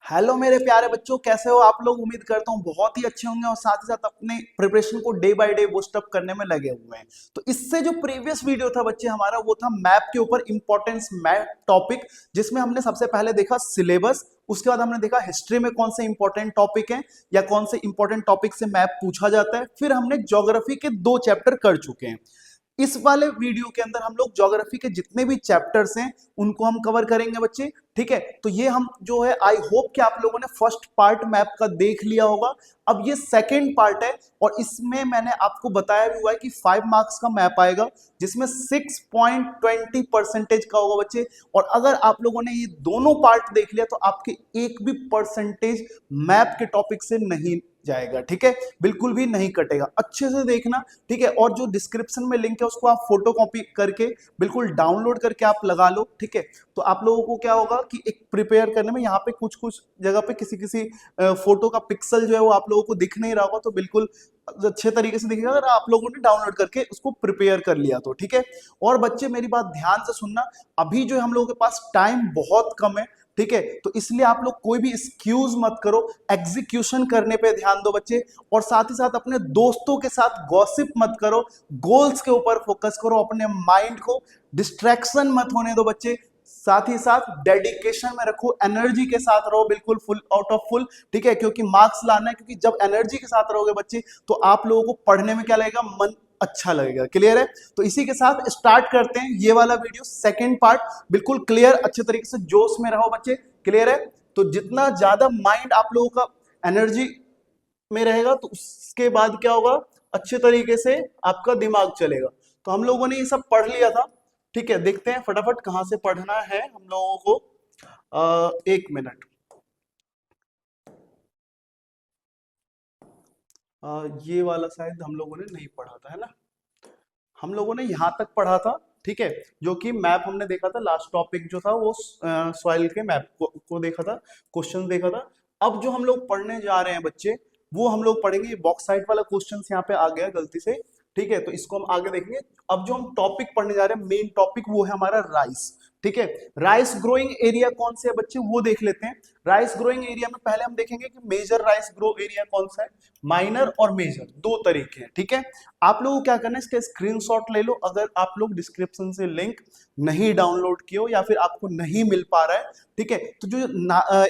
Hello मेरे प्यारे बच्चों, कैसे हो आप लोग। उम्मीद करता हूँ बहुत ही अच्छे होंगे और साथ ही साथ अपने प्रिपरेशन को day by day boost up करने में लगे हुए हैं। तो इससे जो प्रीवियस वीडियो था बच्चे हमारा, वो था मैप के ऊपर इंपॉर्टेंस मैप टॉपिक, जिसमें हमने सबसे पहले देखा सिलेबस। उसके बाद हमने देखा हिस्ट्री में कौन से इंपॉर्टेंट टॉपिक हैं या कौन से इंपॉर्टेंट टॉपिक से मैप पूछा जाता है। फिर हमने ज्योग्राफी के 2 चैप्टर कर चुके हैं। इस वाले वीडियो के अंदर हम लोग ज्योग्राफी के जितने भी चैप्टर्स हैं उनको हम कवर करेंगे बच्चे। ठीक है, तो ये हम जो है, आई होप कि आप लोगों ने फर्स्ट पार्ट मैप का देख लिया होगा। अब ये सेकंड पार्ट है और इसमें मैंने आपको बताया भी हुआ है कि 5 मार्क्स का मैप आएगा, जिसमें 6.20% का होगा बच्चे। और अगर आप लोगों ने ये दोनों पार्ट देख लिया तो आपके एक भी परसेंटेज मैप के टॉपिक से नहीं जाएगा। ठीक है, बिल्कुल भी नहीं कटेगा, अच्छे से देखना। ठीक है, और जो डिस्क्रिप्शन में लिंक है उसको आप फोटो कॉपी करके बिल्कुल डाउनलोड करके आप लगा लो। ठीक है, तो आप लोगों को क्या होगा कि एक प्रिपेयर करने में यहाँ पे कुछ कुछ जगह पे किसी किसी फोटो का पिक्सल जो है वो आप लोगों को दिख नहीं रहा होगा, तो बिल्कुल अच्छे तरीके से दिखेगा अगर आप लोगों ने डाउनलोड करके उसको प्रिपेयर कर लिया तो। ठीक है, और बच्चे मेरी बात ध्यान से सुनना, अभी जो हम लोगों के पास टाइम बहुत कम है। ठीक है, तो इसलिए आप लोग कोई भी एक्सक्यूज मत करो, एग्जीक्यूशन करने पे ध्यान दो बच्चे। और साथ ही साथ अपने दोस्तों के साथ गॉसिप मत करो, गोल्स के ऊपर फोकस करो, अपने माइंड को डिस्ट्रैक्शन मत होने दो बच्चे। साथ ही साथ डेडिकेशन में रखो, एनर्जी के साथ रहो, बिल्कुल फुल आउट ऑफ फुल। ठीक है, क्योंकि मार्क्स लाना है, क्योंकि जब एनर्जी के साथ रहोगे बच्चे तो आप लोगों को पढ़ने में क्या लगेगा, मन अच्छा लगेगा। क्लियर है, तो इसी के साथ स्टार्ट करते हैं ये वाला वीडियो, सेकंड पार्ट। बिल्कुल क्लियर, अच्छे तरीके से जोश में रहो बच्चे। क्लियर है, तो जितना ज्यादा माइंड आप लोगों का एनर्जी में रहेगा तो उसके बाद क्या होगा, अच्छे तरीके से आपका दिमाग चलेगा। तो हम लोगों ने ये सब पढ़ लिया था। ठीक है, देखते हैं फटाफट कहां से पढ़ना है हम लोगों को। 1 मिनट। ये वाला शायद हम लोगों ने नहीं पढ़ा था, है ना। हम लोगों ने यहाँ तक पढ़ा था। ठीक है, जो कि मैप हमने देखा था, लास्ट टॉपिक जो था वो सॉइल के मैप को देखा था, क्वेश्चन देखा था। अब जो हम लोग पढ़ने जा रहे हैं बच्चे, वो हम लोग पढ़ेंगे बॉक्साइट वाला क्वेश्चन यहाँ पे आ गया गलती से। ठीक है, तो इसको हम आगे देखेंगे। अब जो हम टॉपिक पढ़ने जा रहे हैं, मेन टॉपिक वो है हमारा राइस। ठीक है, राइस ग्रोइंग एरिया कौन से है बच्चे, वो देख लेते हैं। राइस ग्रोइंग एरिया में पहले हम देखेंगे कि मेजर राइस ग्रो एरिया कौन सा है। माइनर और मेजर दो तरीके हैं। ठीक है, आप लोगों को क्या करना है, इसका स्क्रीनशॉट ले लो। अगर आप लोग डिस्क्रिप्शन से लिंक नहीं डाउनलोड किए हो या फिर आपको नहीं मिल पा रहा है, ठीक है, तो जो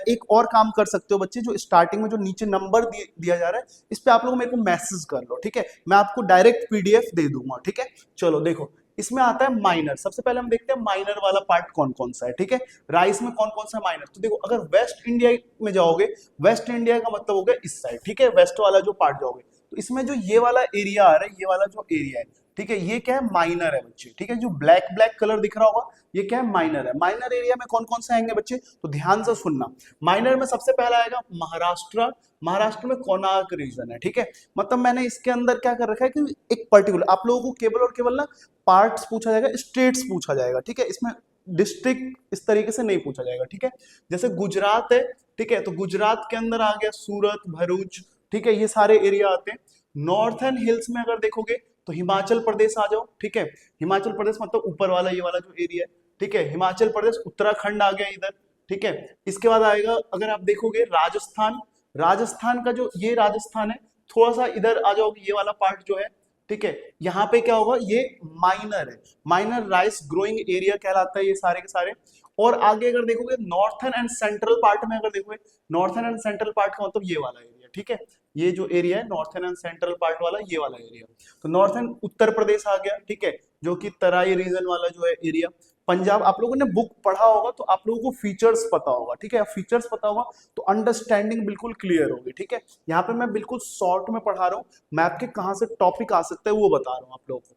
एक और काम कर सकते हो बच्चे, जो स्टार्टिंग में जो नीचे नंबर दिया जा रहा है, इस पे आप लोग मेरे को मैसेज कर लो। ठीक है, मैं आपको डायरेक्ट पीडीएफ दे दूंगा। ठीक है, चलो देखो, इसमें आता है माइनर। सबसे पहले हम देखते हैं माइनर वाला पार्ट कौन कौन सा है। ठीक है, राइस में कौन कौन सा माइनर, तो देखो अगर वेस्ट इंडिया में जाओगे, वेस्ट इंडिया का मतलब हो गया इस साइड। ठीक है, वेस्ट वाला जो पार्ट जाओगे तो इसमें जो ये वाला एरिया आ रहा है, ये वाला जो एरिया है, ठीक है, ये क्या है, माइनर है बच्चे। ठीक है, जो ब्लैक ब्लैक कलर दिख रहा होगा ये क्या है, माइनर है। माइनर एरिया में कौन कौन से आएंगे बच्चे, तो ध्यान से सुनना। माइनर में सबसे पहला आएगा महाराष्ट्र। महाराष्ट्र में कोणार्क रीजन है। ठीक है, मतलब मैंने इसके अंदर क्या कर रखा है कि एक पर्टिकुलर आप लोगों को केवल और केवल ना पार्ट्स पूछा जाएगा, स्टेट्स पूछा जाएगा। ठीक है, इसमें डिस्ट्रिक्ट इस तरीके से नहीं पूछा जाएगा। ठीक है, जैसे गुजरात है, ठीक है, तो गुजरात के अंदर आ गया सूरत, भरूच। ठीक है, ये सारे एरिया आते हैं। नॉर्थर्न हिल्स में अगर देखोगे तो हिमाचल प्रदेश आ जाओ। ठीक है, हिमाचल प्रदेश मतलब ऊपर वाला ये वाला जो एरिया है। ठीक है, हिमाचल प्रदेश, उत्तराखंड आ गया इधर। ठीक है, इसके बाद आएगा अगर आप देखोगे राजस्थान। राजस्थान का जो ये राजस्थान है, थोड़ा सा इधर आ जाओगे, ये वाला पार्ट जो है। ठीक है, यहाँ पे क्या होगा, ये माइनर है। माइनर राइस ग्रोइंग एरिया कहलाता है ये सारे के सारे। और आगे अगर देखोगे नॉर्थर्न एंड सेंट्रल पार्ट में अगर देखोगे, नॉर्थर्न एंड सेंट्रल पार्ट का मतलब ये वाला एरिया। ठीक है, ये जो एरिया है नॉर्थर्न एंड सेंट्रल पार्ट वाला, ये वाला एरिया। तो नॉर्थर्न उत्तर प्रदेश आ गया। ठीक है, जो कि तराई रीजन वाला जो है एरिया। पंजाब, आप लोगों ने बुक पढ़ा होगा तो आप लोगों को फीचर्स पता होगा। ठीक है, फीचर्स पता होगा तो अंडरस्टैंडिंग बिल्कुल क्लियर होगी। ठीक है, यहाँ पे मैं बिल्कुल शॉर्ट में पढ़ा रहा हूँ, मैप के कहाँ से टॉपिक आ सकता है वो बता रहा हूँ आप लोगों को।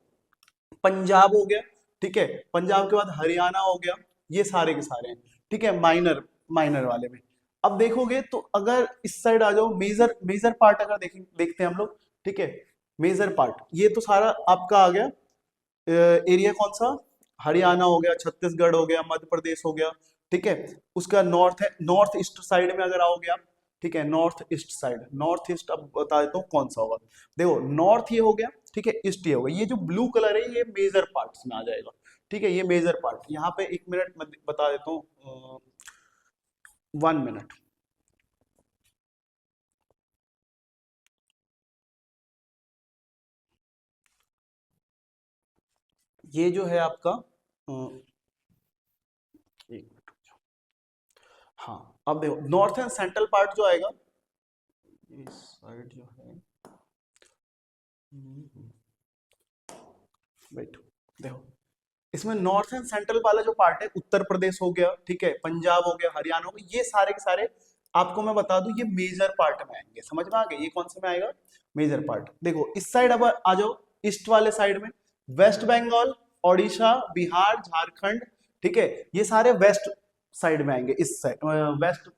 पंजाब हो गया। ठीक है, पंजाब के बाद हरियाणा हो गया, ये सारे के सारे हैं। ठीक है, माइनर माइनर वाले में। अब देखोगे तो अगर इस साइड आ जाओ, मेजर मेजर पार्ट अगर देखते हैं हम लोग। ठीक है, मेजर पार्ट ये तो सारा आपका आ गया। एरिया कौन सा, हरियाणा हो गया, छत्तीसगढ़ हो गया, मध्य प्रदेश हो गया। ठीक है, उसका नॉर्थ है, नॉर्थ ईस्ट साइड में अगर आओगे आप। ठीक है, north east side, north east अब बता देता हूँ कौन सा होगा। देखो नॉर्थ ये हो गया, ठीक है, ईस्ट ये होगा। ये जो ब्लू कलर है ये मेजर पार्ट्स में आ जाएगा। ठीक है, ये मेजर पार्ट यहाँ पे 1 मिनट में बता देता हूँ। 1 मिनट। ये जो है आपका एक मिनट, हाँ अब देखो नॉर्थ एंड सेंट्रल पार्ट जो आएगा, इस साइड जो है, वेट, देखो इसमें नॉर्थ एंड सेंट्रल वाला जो पार्ट है, उत्तर प्रदेश हो गया, ठीक है, पंजाब हो गया, हरियाणा हो गया, ये सारे के सारे आपको मैं बता दूं ये मेजर पार्ट में आएंगे। समझ में आ गए, ये कौन से में आएगा, मेजर पार्ट। देखो इस साइड अब आ जाओ, ईस्ट वाले साइड में वेस्ट बंगाल, ओडिशा, बिहार, झारखंड, ठीक है, ये सारे वेस्ट साइड में आएंगे। इस side west,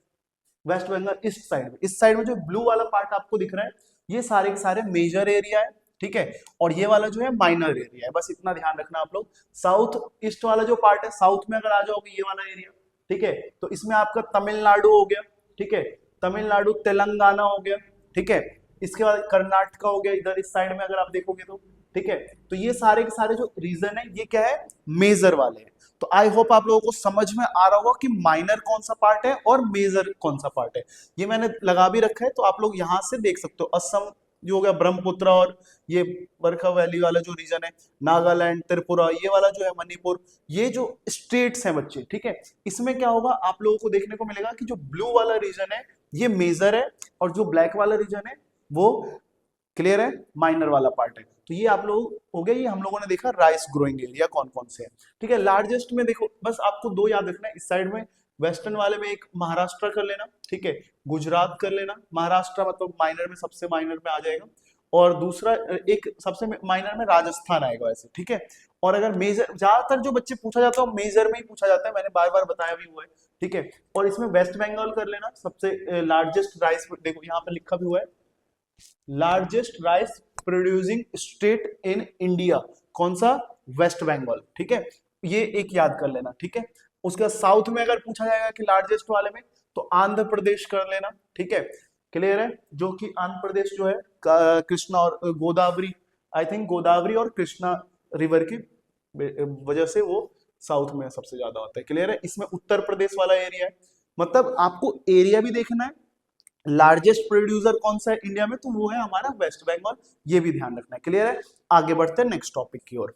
west Bengal east side में, इस साइड में जो ब्लू वाला पार्ट आपको दिख रहा है, ये सारे के सारे मेजर एरिया है, ठीक है, और ये वाला जो है माइनर एरिया है, बस इतना ध्यान रखना आप लोग। साउथ ईस्ट वाला जो पार्ट है, साउथ में अगर आ जाओगे ये वाला एरिया, ठीक है, तो इसमें आपका तमिलनाडु हो गया, ठीक है, तमिलनाडु, तेलंगाना हो गया, ठीक है, इसके बाद कर्नाटका हो गया इधर इस साइड में अगर आप देखोगे तो, ठीक है, तो ये सारे के सारे जो रीजन है ये क्या है, मेजर वाले हैं। तो आई होप आप लोगों को समझ में आ रहा होगा कि माइनर कौन सा पार्ट है और मेजर कौन सा पार्ट है। ये मैंने लगा भी रखा है, तो आप लोग यहां से देख सकते हो। असम जो हो गया, ब्रह्मपुत्र, और ये बरखा वैली वाला जो रीजन है, नागालैंड, त्रिपुरा, ये वाला जो है मणिपुर, ये जो स्टेट्स हैं बच्चे, ठीक है, इसमें क्या होगा आप लोगों को देखने को मिलेगा कि जो ब्लू वाला रीजन है ये मेजर है, और जो ब्लैक वाला रीजन है वो क्लियर है, माइनर वाला पार्ट है। तो ये आप लोग हो गया, ये हम लोगों ने देखा राइस ग्रोइंग एरिया कौन कौन से है, ठीक है। लार्जेस्ट में देखो, बस आपको दो याद रखना है, इस साइड में वेस्टर्न वाले में एक महाराष्ट्र कर लेना, ठीक है, गुजरात कर लेना, महाराष्ट्र मतलब माइनर में सबसे माइनर में आ जाएगा, और दूसरा एक सबसे माइनर में राजस्थान आएगा ऐसे, ठीक है। और अगर मेजर, ज्यादातर जो बच्चे पूछा जाता है मेजर में ही पूछा जाता है, मैंने बार बार बताया भी हुआ है, ठीक है। और इसमें वेस्ट बंगाल कर लेना, सबसे लार्जेस्ट राइस, देखो यहाँ पे लिखा भी हुआ है, largest rice producing state in India, कौन सा, वेस्ट बंगाल, ठीक है, ये एक याद कर लेना, ठीक है। उसके साउथ में अगर पूछा जाएगा कि लार्जेस्ट वाले में, तो आंध्र प्रदेश कर लेना, ठीक है, क्लियर है, जो कि आंध्र प्रदेश जो है कृष्णा और गोदावरी, आई थिंक गोदावरी और कृष्णा रिवर की वजह से वो साउथ में सबसे ज्यादा होता है, क्लियर है। इसमें उत्तर प्रदेश वाला एरिया है, मतलब आपको एरिया भी देखना है, लार्जेस्ट प्रोड्यूसर कौन सा है इंडिया में, तो वो है हमारा वेस्ट बंगाल, ये भी ध्यान रखना है, क्लियर है। आगे बढ़ते हैं नेक्स्ट टॉपिक की ओर।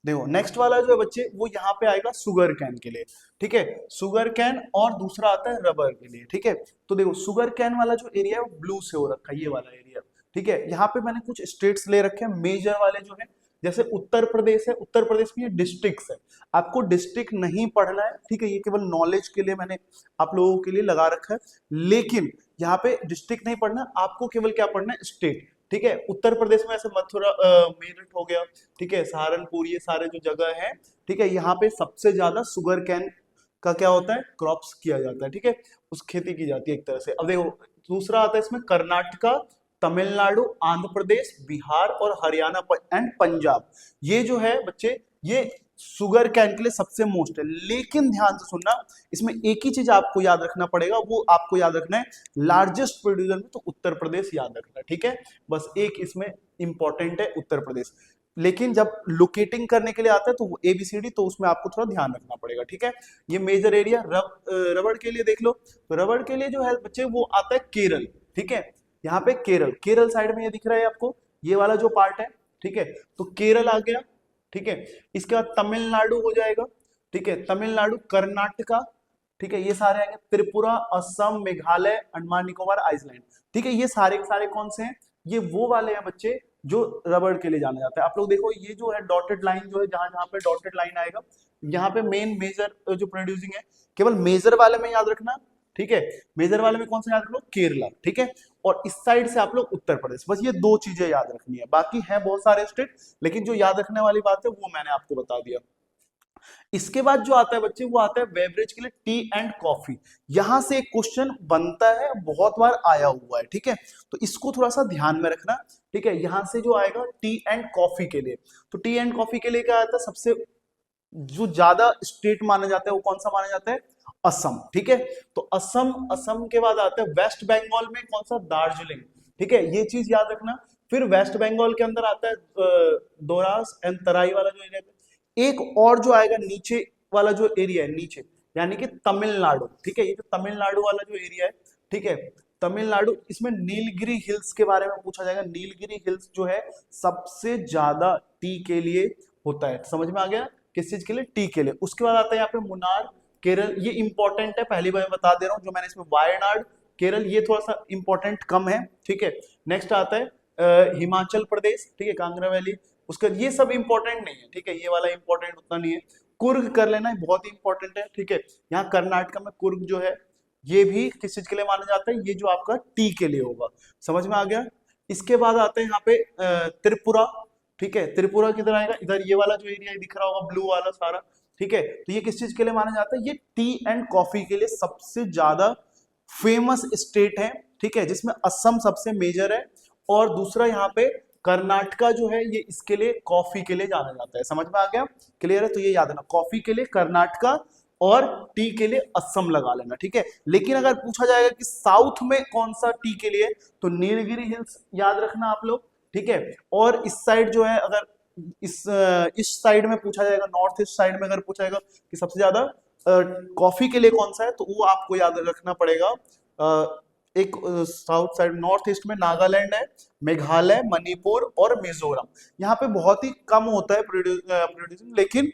देखो नेक्स्ट वाला जो है बच्चे, वो यहाँ पे आएगा सुगर कैन के लिए, ठीक है, सुगर कैन, और दूसरा आता है रबर के लिए, ठीक है। तो देखो सुगर कैन वाला जो एरिया है वो ब्लू से हो रखा है, ये वाला एरिया, ठीक है। यहाँ पे मैंने कुछ स्टेट्स ले रखे हैं मेजर वाले जो है, जैसे उत्तर प्रदेश है, उत्तर प्रदेश में ये डिस्ट्रिक्ट्स है, आपको डिस्ट्रिक्ट नहीं पढ़ना है, ठीक है, ये केवल नॉलेज के लिए मैंने आप लोगों के लिए लगा रखा है, लेकिन यहाँ पे डिस्ट्रिक्ट नहीं पढ़ना, आपको केवल क्या पढ़ना है, स्टेट, ठीक है। उत्तर प्रदेश में ऐसे मथुरा, मेरठ हो गया, ठीक है, सहारनपुर, ये सारे जो जगह है, ठीक है, यहाँ पे सबसे ज्यादा शुगर कैन का क्या होता है, क्रॉप्स किया जाता है, ठीक है, उस खेती की जाती है एक तरह से। अब देखो दूसरा आता है इसमें कर्नाटका, तमिलनाडु, आंध्र प्रदेश, बिहार और हरियाणा एंड पंजाब, ये जो है बच्चे ये शुगर कैन के लिए सबसे मोस्ट है। लेकिन ध्यान से सुनना, इसमें एक ही चीज आपको याद रखना पड़ेगा, वो आपको याद रखना है लार्जेस्ट प्रोड्यूसर में, तो उत्तर प्रदेश याद रखना, ठीक है, बस एक इसमें इंपॉर्टेंट है उत्तर प्रदेश। लेकिन जब लोकेटिंग करने के लिए आता है तो वो एबीसीडी, तो उसमें आपको थोड़ा ध्यान रखना पड़ेगा, ठीक है। ये मेजर एरिया। रबड़ के लिए देख लो, तो रबड़ के लिए जो है बच्चे वो आता है केरल, ठीक है, यहाँ पे केरल, केरल साइड में ये दिख रहा है आपको, ये वाला जो पार्ट है, ठीक है, तो केरल आ गया, ठीक है। इसके बाद तमिलनाडु हो जाएगा, ठीक है, तमिलनाडु, कर्नाटका, ठीक है, ये सारे आएंगे, त्रिपुरा, असम, मेघालय, अंडमान निकोबार, आइसलैंड, ठीक है, ये सारे के सारे कौन से हैं, ये वो वाले हैं बच्चे जो रबड़ के लिए जाना जाता है। आप लोग देखो ये जो है डॉटेड लाइन जो है, जहां जहां पे डॉटेड लाइन आएगा, यहाँ पे मेन मेजर जो प्रोड्यूसिंग है, केवल मेजर वाले में याद रखना, ठीक है, मेजर वाले में कौन सा याद रखो, केरला, ठीक है, और इस साइड से आप लोग उत्तर प्रदेश, बस ये दो चीजें याद रखनी है, बाकी है बहुत सारे स्टेट, लेकिन जो याद रखने वाली बात है वो मैंने आपको बता दिया। इसके बाद जो आता है बच्चे, वो आता है बेवरेज के लिए टी एंड कॉफी, यहां से एक क्वेश्चन बनता है, बहुत बार आया हुआ है, ठीक है, तो इसको थोड़ा सा ध्यान में रखना, ठीक है। यहां से जो आएगा टी एंड कॉफी के लिए, तो टी एंड कॉफी के लिए क्या आता है, सबसे जो ज्यादा स्टेट माना जाता है वो कौन सा माना जाता है, असम, ठीक है। तो असम, असम के बाद आता है वेस्ट बंगाल में कौन सा, दार्जिलिंग, ठीक है, ये चीज याद रखना। फिर वेस्ट बंगाल के अंदर आता है दोरास एंड तराई वाला जो एरिया, एक और जो आएगा नीचे वाला जो एरिया है नीचे, यानी कि तमिलनाडु, ठीक है, ये जो तमिलनाडु वाला जो एरिया है, ठीक है, तमिलनाडु, इसमें नीलगिरी हिल्स के बारे में पूछा जाएगा। नीलगिरी हिल्स जो है सबसे ज्यादा टी के लिए होता है। समझ में आ गया? किस चीज के लिए? टी के लिए। उसके बाद आता है यहाँ पे मुन्नार केरल, ये इंपॉर्टेंट है, पहली बार मैं बता दे रहा हूँ। जो मैंने इसमें वायनाड केरल, ये थोड़ा सा इंपॉर्टेंट कम है, ठीक है। नेक्स्ट आता है हिमाचल प्रदेश, ठीक है, कांगड़ा वैली। उसका ये सब इंपॉर्टेंट नहीं है, ठीक है, ये वाला इंपॉर्टेंट उतना नहीं है। कुर्ग कर लेना है, बहुत ही इंपॉर्टेंट है, ठीक है। यहाँ कर्नाटक में कुर्ग जो है, ये भी किस चीज के लिए माना जाता है? ये जो आपका टी के लिए होगा। समझ में आ गया? इसके बाद आते हैं यहाँ पे त्रिपुरा, ठीक है। त्रिपुरा किधर आएगा? इधर ये वाला जो एरिया दिख रहा होगा ब्लू वाला सारा, ठीक है। तो ये किस चीज के लिए माना जाता है? ये टी एंड कॉफी के लिए सबसे ज्यादा फेमस स्टेट है, ठीक है, जिसमें असम सबसे मेजर है। और दूसरा यहाँ पे कर्नाटका जो है, ये इसके लिए कॉफी के लिए जाना जाता है। समझ में आ गया? क्लियर है? तो ये याद रखना, कॉफी के लिए कर्नाटका और टी के लिए असम लगा लेना, ठीक है। लेकिन अगर पूछा जाएगा कि साउथ में कौन सा टी के लिए, तो नीलगिरी हिल्स याद रखना आप लोग, ठीक है। और इस साइड जो है, अगर इस साइड में पूछा जाएगा, नॉर्थ ईस्ट साइड में अगर पूछा जाएगा कि सबसे ज्यादा कॉफी के लिए कौन सा है, तो वो आपको याद रखना पड़ेगा। एक साउथ साइड नॉर्थ ईस्ट में नागालैंड है, मेघालय, मणिपुर और मिजोरम। यहाँ पे बहुत ही कम होता है प्रोड्यूसिंग, लेकिन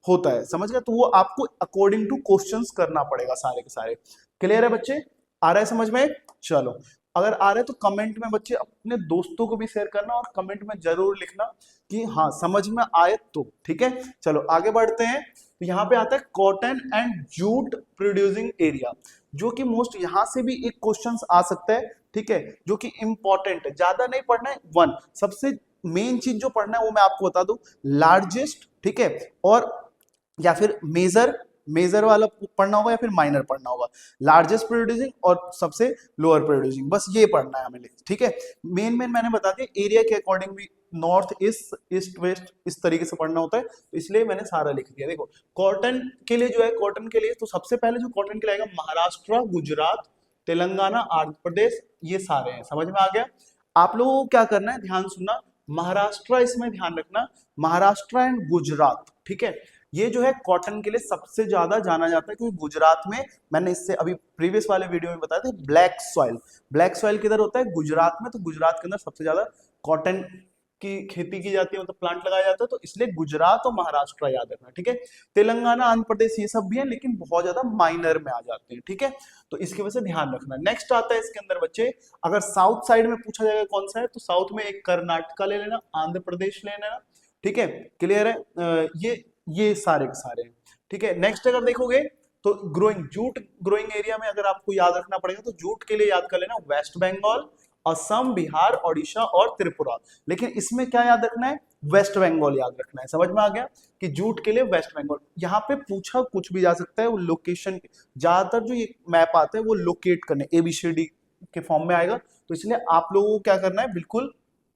होता है। समझ गए? तो वो आपको अकॉर्डिंग टू क्वेश्चंस करना पड़ेगा सारे के सारे। क्लियर है बच्चे? आ रहा है समझ में? चलो, अगर आ रहा है तो कमेंट में बच्चे अपने दोस्तों को भी शेयर करना, और कमेंट में जरूर लिखना कि हाँ समझ में आए तो, ठीक है। चलो आगे बढ़ते हैं। तो यहाँ पे आता है cotton and jute producing area, जो कि मोस्ट यहाँ से भी एक क्वेश्चन आ सकता है, ठीक है, जो कि इंपॉर्टेंट है, ज्यादा नहीं पढ़ना है। वन सबसे मेन चीज जो पढ़ना है वो मैं आपको बता दूं, लार्जेस्ट, ठीक है, और या फिर मेजर, मेजर वाला पढ़ना होगा या फिर माइनर पढ़ना होगा। लार्जेस्ट प्रोड्यूसिंग और सबसे लोअर प्रोड्यूसिंग, बस ये पढ़ना है हमें, ठीक है। मेन मैंने बता दिया, एरिया के अकॉर्डिंग भी नॉर्थ ईस्ट, ईस्ट वेस्ट, इस तरीके से पढ़ना होता है, तो इसलिए मैंने सारा लिख दिया। देखो कॉटन के लिए जो है, कॉटन के लिए तो सबसे पहले जो कॉटन के लिए आएगा, महाराष्ट्र, गुजरात, तेलंगाना, आंध्र प्रदेश, ये सारे हैं। समझ में आ गया? आप लोगों को क्या करना है, ध्यान सुनना, महाराष्ट्र इसमें ध्यान रखना, महाराष्ट्र एंड गुजरात, ठीक है, ये जो है कॉटन के लिए सबसे ज्यादा जाना जाता है, क्योंकि गुजरात में, मैंने इससे अभी प्रीवियस वाले वीडियो में बताया था, ब्लैक सॉइल, ब्लैक सॉइल किधर होता है? गुजरात में। तो गुजरात के अंदर सबसे ज्यादा कॉटन की खेती की जाती है, मतलब प्लांट लगाया जाता है, तो इसलिए गुजरात और महाराष्ट्र याद रखना, ठीक है। तेलंगाना, आंध्र प्रदेश, ये सब भी है, लेकिन बहुत ज्यादा माइनर में आ जाते हैं, ठीक है, तो इसकी वजह से ध्यान रखना। नेक्स्ट आता है इसके अंदर बच्चे, अगर साउथ साइड में पूछा जाएगा कौन सा है, तो साउथ में एक कर्नाटका ले लेना, आंध्र प्रदेश ले लेना, ठीक है। क्लियर है? ये सारे के सारे हैं, ठीक है। नेक्स्ट अगर देखोगे तो ग्रोइंग, जूट ग्रोइंग एरिया में अगर आपको याद रखना पड़ेगा, तो जूट के लिए याद कर लेना वेस्ट बंगाल, असम, बिहार, ओडिशा और त्रिपुरा। लेकिन इसमें क्या याद रखना है? वेस्ट बंगाल याद रखना है। समझ में आ गया कि जूट के लिए वेस्ट बंगाल। यहाँ पे पूछा कुछ भी जा सकता है, वो लोकेशन, ज्यादातर जो ये मैप आता है वो लोकेट करने, ABCD के फॉर्म में आएगा, तो इसलिए आप लोगों को क्या करना है, बिल्कुल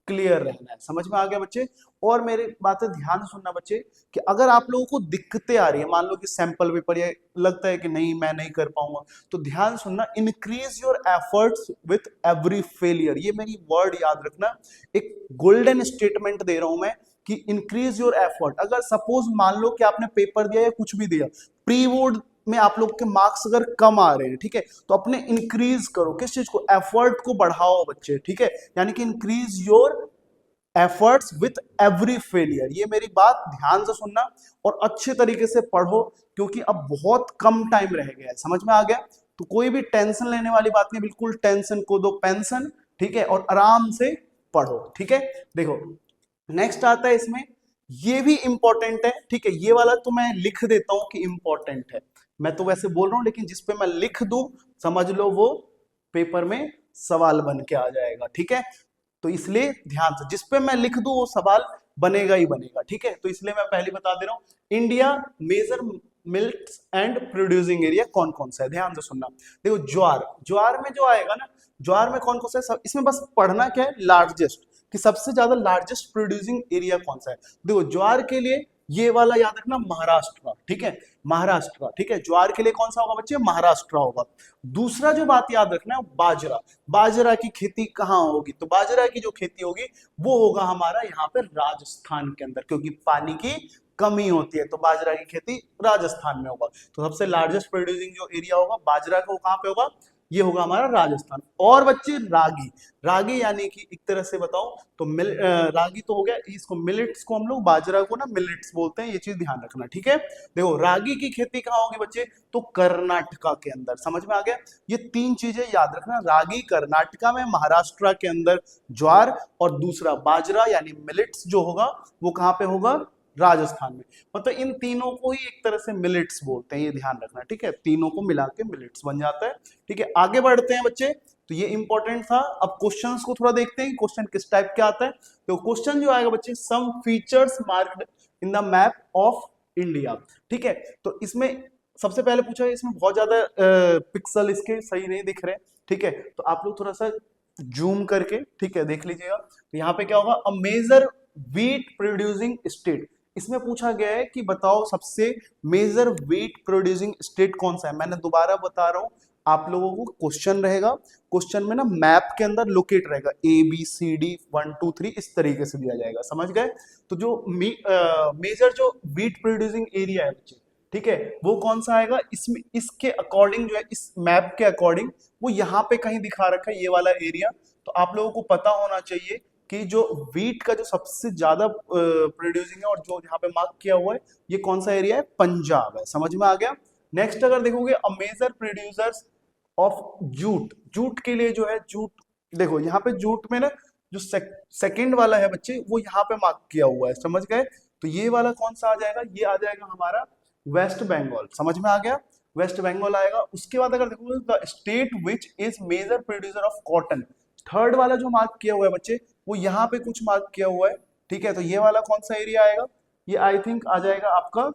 क्लियर रहना है। समझ में आ गया बच्चे? और मेरी बातें ध्यान से सुनना बच्चे, कि अगर आप लोगों को दिक्कतें आ रही है, मान लो कि सैंपल पेपर ये लगता है कि नहीं मैं नहीं कर पाऊंगा, तो ध्यान सुनना, increase your efforts with every failure, ये मेरी वर्ड याद रखना, एक गोल्डन स्टेटमेंट दे रहा हूं मैं, कि इंक्रीज योर एफर्ट। अगर सपोज मान लो कि आपने पेपर दिया या कुछ भी दिया, प्री बोर्ड में आप लोग के मार्क्स अगर कम आ रहे हैं, ठीक है, तो अपने इंक्रीज करो, किस चीज को? एफर्ट को बढ़ाओ बच्चे, ठीक है, यानी कि increase your efforts with every failure. ये मेरी बात ध्यान से सुनना और अच्छे तरीके से पढ़ो, क्योंकि अब बहुत कम टाइम रह गया है। समझ में आ गया? तो कोई भी टेंशन लेने वाली बात नहीं, बिल्कुल टेंशन को दो पेंशन, ठीक है, और आराम से पढ़ो, ठीक है। देखो नेक्स्ट आता है इसमें, ये भी इंपॉर्टेंट है, ठीक है, ये वाला तो मैं लिख देता हूं कि इंपॉर्टेंट है, मैं तो वैसे बोल रहा हूं, लेकिन जिसपे मैं लिख दूं समझ लो वो पेपर में सवाल बन के आ जाएगा, ठीक है। तो इसलिए ध्यान से, जिसपे मैं लिख दूं वो सवाल बनेगा ही बनेगा, ठीक है। तो इसलिए मैं पहले बता दे रहा हूं, India major milk and producing area कौन कौन सा है, ध्यान से सुनना। देखो ज्वार, ज्वार में जो आएगा ना, ज्वार में कौन कौन सा है, इसमें बस पढ़ना क्या है, लार्जेस्ट, कि सबसे ज्यादा लार्जेस्ट प्रोड्यूसिंग एरिया कौन सा है। देखो ज्वार के लिए ये वाला याद रखना, महाराष्ट्र, ठीक है, महाराष्ट्र, ठीक है, ज्वार के लिए कौन सा होगा बच्चे? महाराष्ट्र होगा। दूसरा जो बात याद रखना है, बाजरा, बाजरा की खेती कहाँ होगी? तो बाजरा की जो खेती होगी वो होगा हमारा यहाँ पे राजस्थान के अंदर, क्योंकि पानी की कमी होती है, तो बाजरा की खेती राजस्थान में होगा। तो सबसे लार्जेस्ट प्रोड्यूसिंग जो एरिया होगा बाजरा का, वो कहाँ पे होगा? ये होगा हमारा राजस्थान। और बच्चे रागी, रागी यानी कि एक तरह से बताओ तो रागी तो हो गया, इसको मिलेट्स को हम लोग, बाजरा को ना मिलेट्स बोलते हैं, ये चीज ध्यान रखना, ठीक है। देखो रागी की खेती कहाँ होगी बच्चे, तो कर्नाटका के अंदर, समझ में आ गया। ये तीन चीजें याद रखना, रागी कर्नाटका में, महाराष्ट्र के अंदर ज्वार, और दूसरा बाजरा यानी मिलेट्स जो होगा वो कहाँ पे होगा, राजस्थान में। मतलब इन तीनों को ही एक तरह से मिलेट्स बोलते हैं, ये ध्यान रखना, ठीक है। तीनों को मिला के मिलेट्स बन जाता है, ठीक है। आगे बढ़ते हैं बच्चे, तो ये इंपॉर्टेंट था। अब क्वेश्चंस को थोड़ा देखते हैं, क्वेश्चन किस टाइप के आता है। तो क्वेश्चन जो आएगा बच्चे, some features marked in the map of India, ठीक है। तो इसमें सबसे पहले पूछा है, इसमें बहुत ज्यादा पिक्सल इसके सही नहीं दिख रहे, ठीक है। तो आप लोग थोड़ा सा जूम करके, ठीक है, देख लीजिएगा। तो यहाँ पे क्या होगा, a major wheat producing state, इसमें पूछा गया है कि बताओ सबसे मेजर व्हीट प्रोड्यूसिंग स्टेट कौन सा है। मैंने दोबारा बता रहा हूं आप लोगों को, क्वेश्चन रहेगा, क्वेश्चन में ना मैप के अंदर लोकेट रहेगा, ABCD 1 2 3 इस तरीके से दिया जाएगा, समझ गए। तो जो मेजर जो व्हीट प्रोड्यूसिंग एरिया है बच्चे, ठीक है, वो कौन सा आएगा, इसमें इसके अकॉर्डिंग जो है, इस मैप के अकॉर्डिंग वो यहाँ पे कहीं दिखा रखा है, ये वाला एरिया। तो आप लोगों को पता होना चाहिए कि जो व्हीट का जो सबसे ज्यादा प्रोड्यूसिंग है और जो यहाँ पे मार्क किया हुआ है, ये कौन सा एरिया है, पंजाब है, समझ में आ गया। नेक्स्ट अगर देखोगे, a major producers of jute, jute के लिए जो है, जूट देखो यहाँ पे जूट में ना जो सेकंड वाला है बच्चे, वो यहाँ पे मार्क किया हुआ है, समझ गए। तो ये वाला कौन सा आ जाएगा, ये आ जाएगा हमारा वेस्ट बंगाल, समझ में आ गया, वेस्ट बंगाल आएगा। उसके बाद अगर देखोगे, the state which is major producer of cotton, third वाला जो मार्क किया हुआ है बच्चे, वो यहाँ पे कुछ मार्क किया हुआ है, ठीक है। तो ये वाला कौन सा एरिया आएगा, ये आई थिंक आ जाएगा आपका,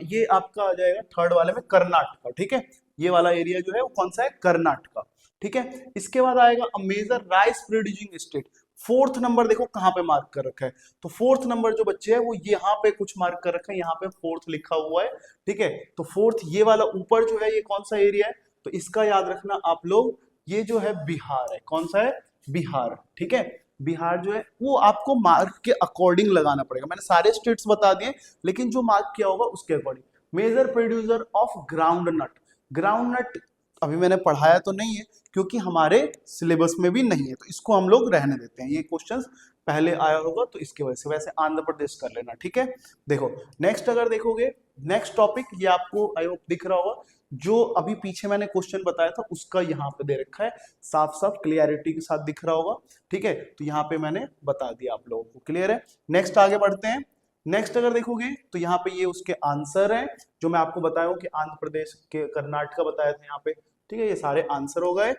ये आपका आ जाएगा थर्ड वाले में कर्नाटका, ठीक है। ये वाला एरिया जो है वो कौन सा है, कर्नाटका, ठीक है। इसके बाद आएगा a major rice producing state, fourth number देखो कहाँ पे मार्क कर रखा है। तो फोर्थ नंबर जो बच्चे है वो यहाँ पे कुछ मार्क कर रखा है, यहाँ पे फोर्थ लिखा हुआ है, ठीक है। तो फोर्थ ये वाला ऊपर जो है, ये कौन सा एरिया है, तो इसका याद रखना आप लोग, ये जो है बिहार है, कौन सा है, बिहार, ठीक है। बिहार जो है वो आपको मार्क के अकॉर्डिंग लगाना पड़ेगा, मैंने सारे स्टेट्स बता दिए, लेकिन जो मार्क किया होगा उसके according. Major producer of groundnut, groundnut अभी मैंने पढ़ाया तो नहीं है, क्योंकि हमारे सिलेबस में भी नहीं है, तो इसको हम लोग रहने देते हैं, ये क्वेश्चंस पहले आया होगा तो इसकी वजह से। वैसे आंध्र प्रदेश कर लेना, ठीक है। देखो नेक्स्ट अगर देखोगे, नेक्स्ट टॉपिक ये आपको आई होप दिख रहा होगा, जो अभी पीछे मैंने क्वेश्चन बताया था उसका यहाँ पे दे रखा है, साफ साफ क्लियरिटी के साथ दिख रहा होगा, ठीक है। तो यहाँ पे मैंने बता दिया आप लोगों को, क्लियर है। नेक्स्ट आगे बढ़ते हैं। नेक्स्ट अगर देखोगे तो यहाँ पे ये उसके आंसर है, जो मैं आपको बताया हूँ कि आंध्र प्रदेश के कर्नाटका बताया था यहाँ पे, ठीक है। ये सारे आंसर हो गए।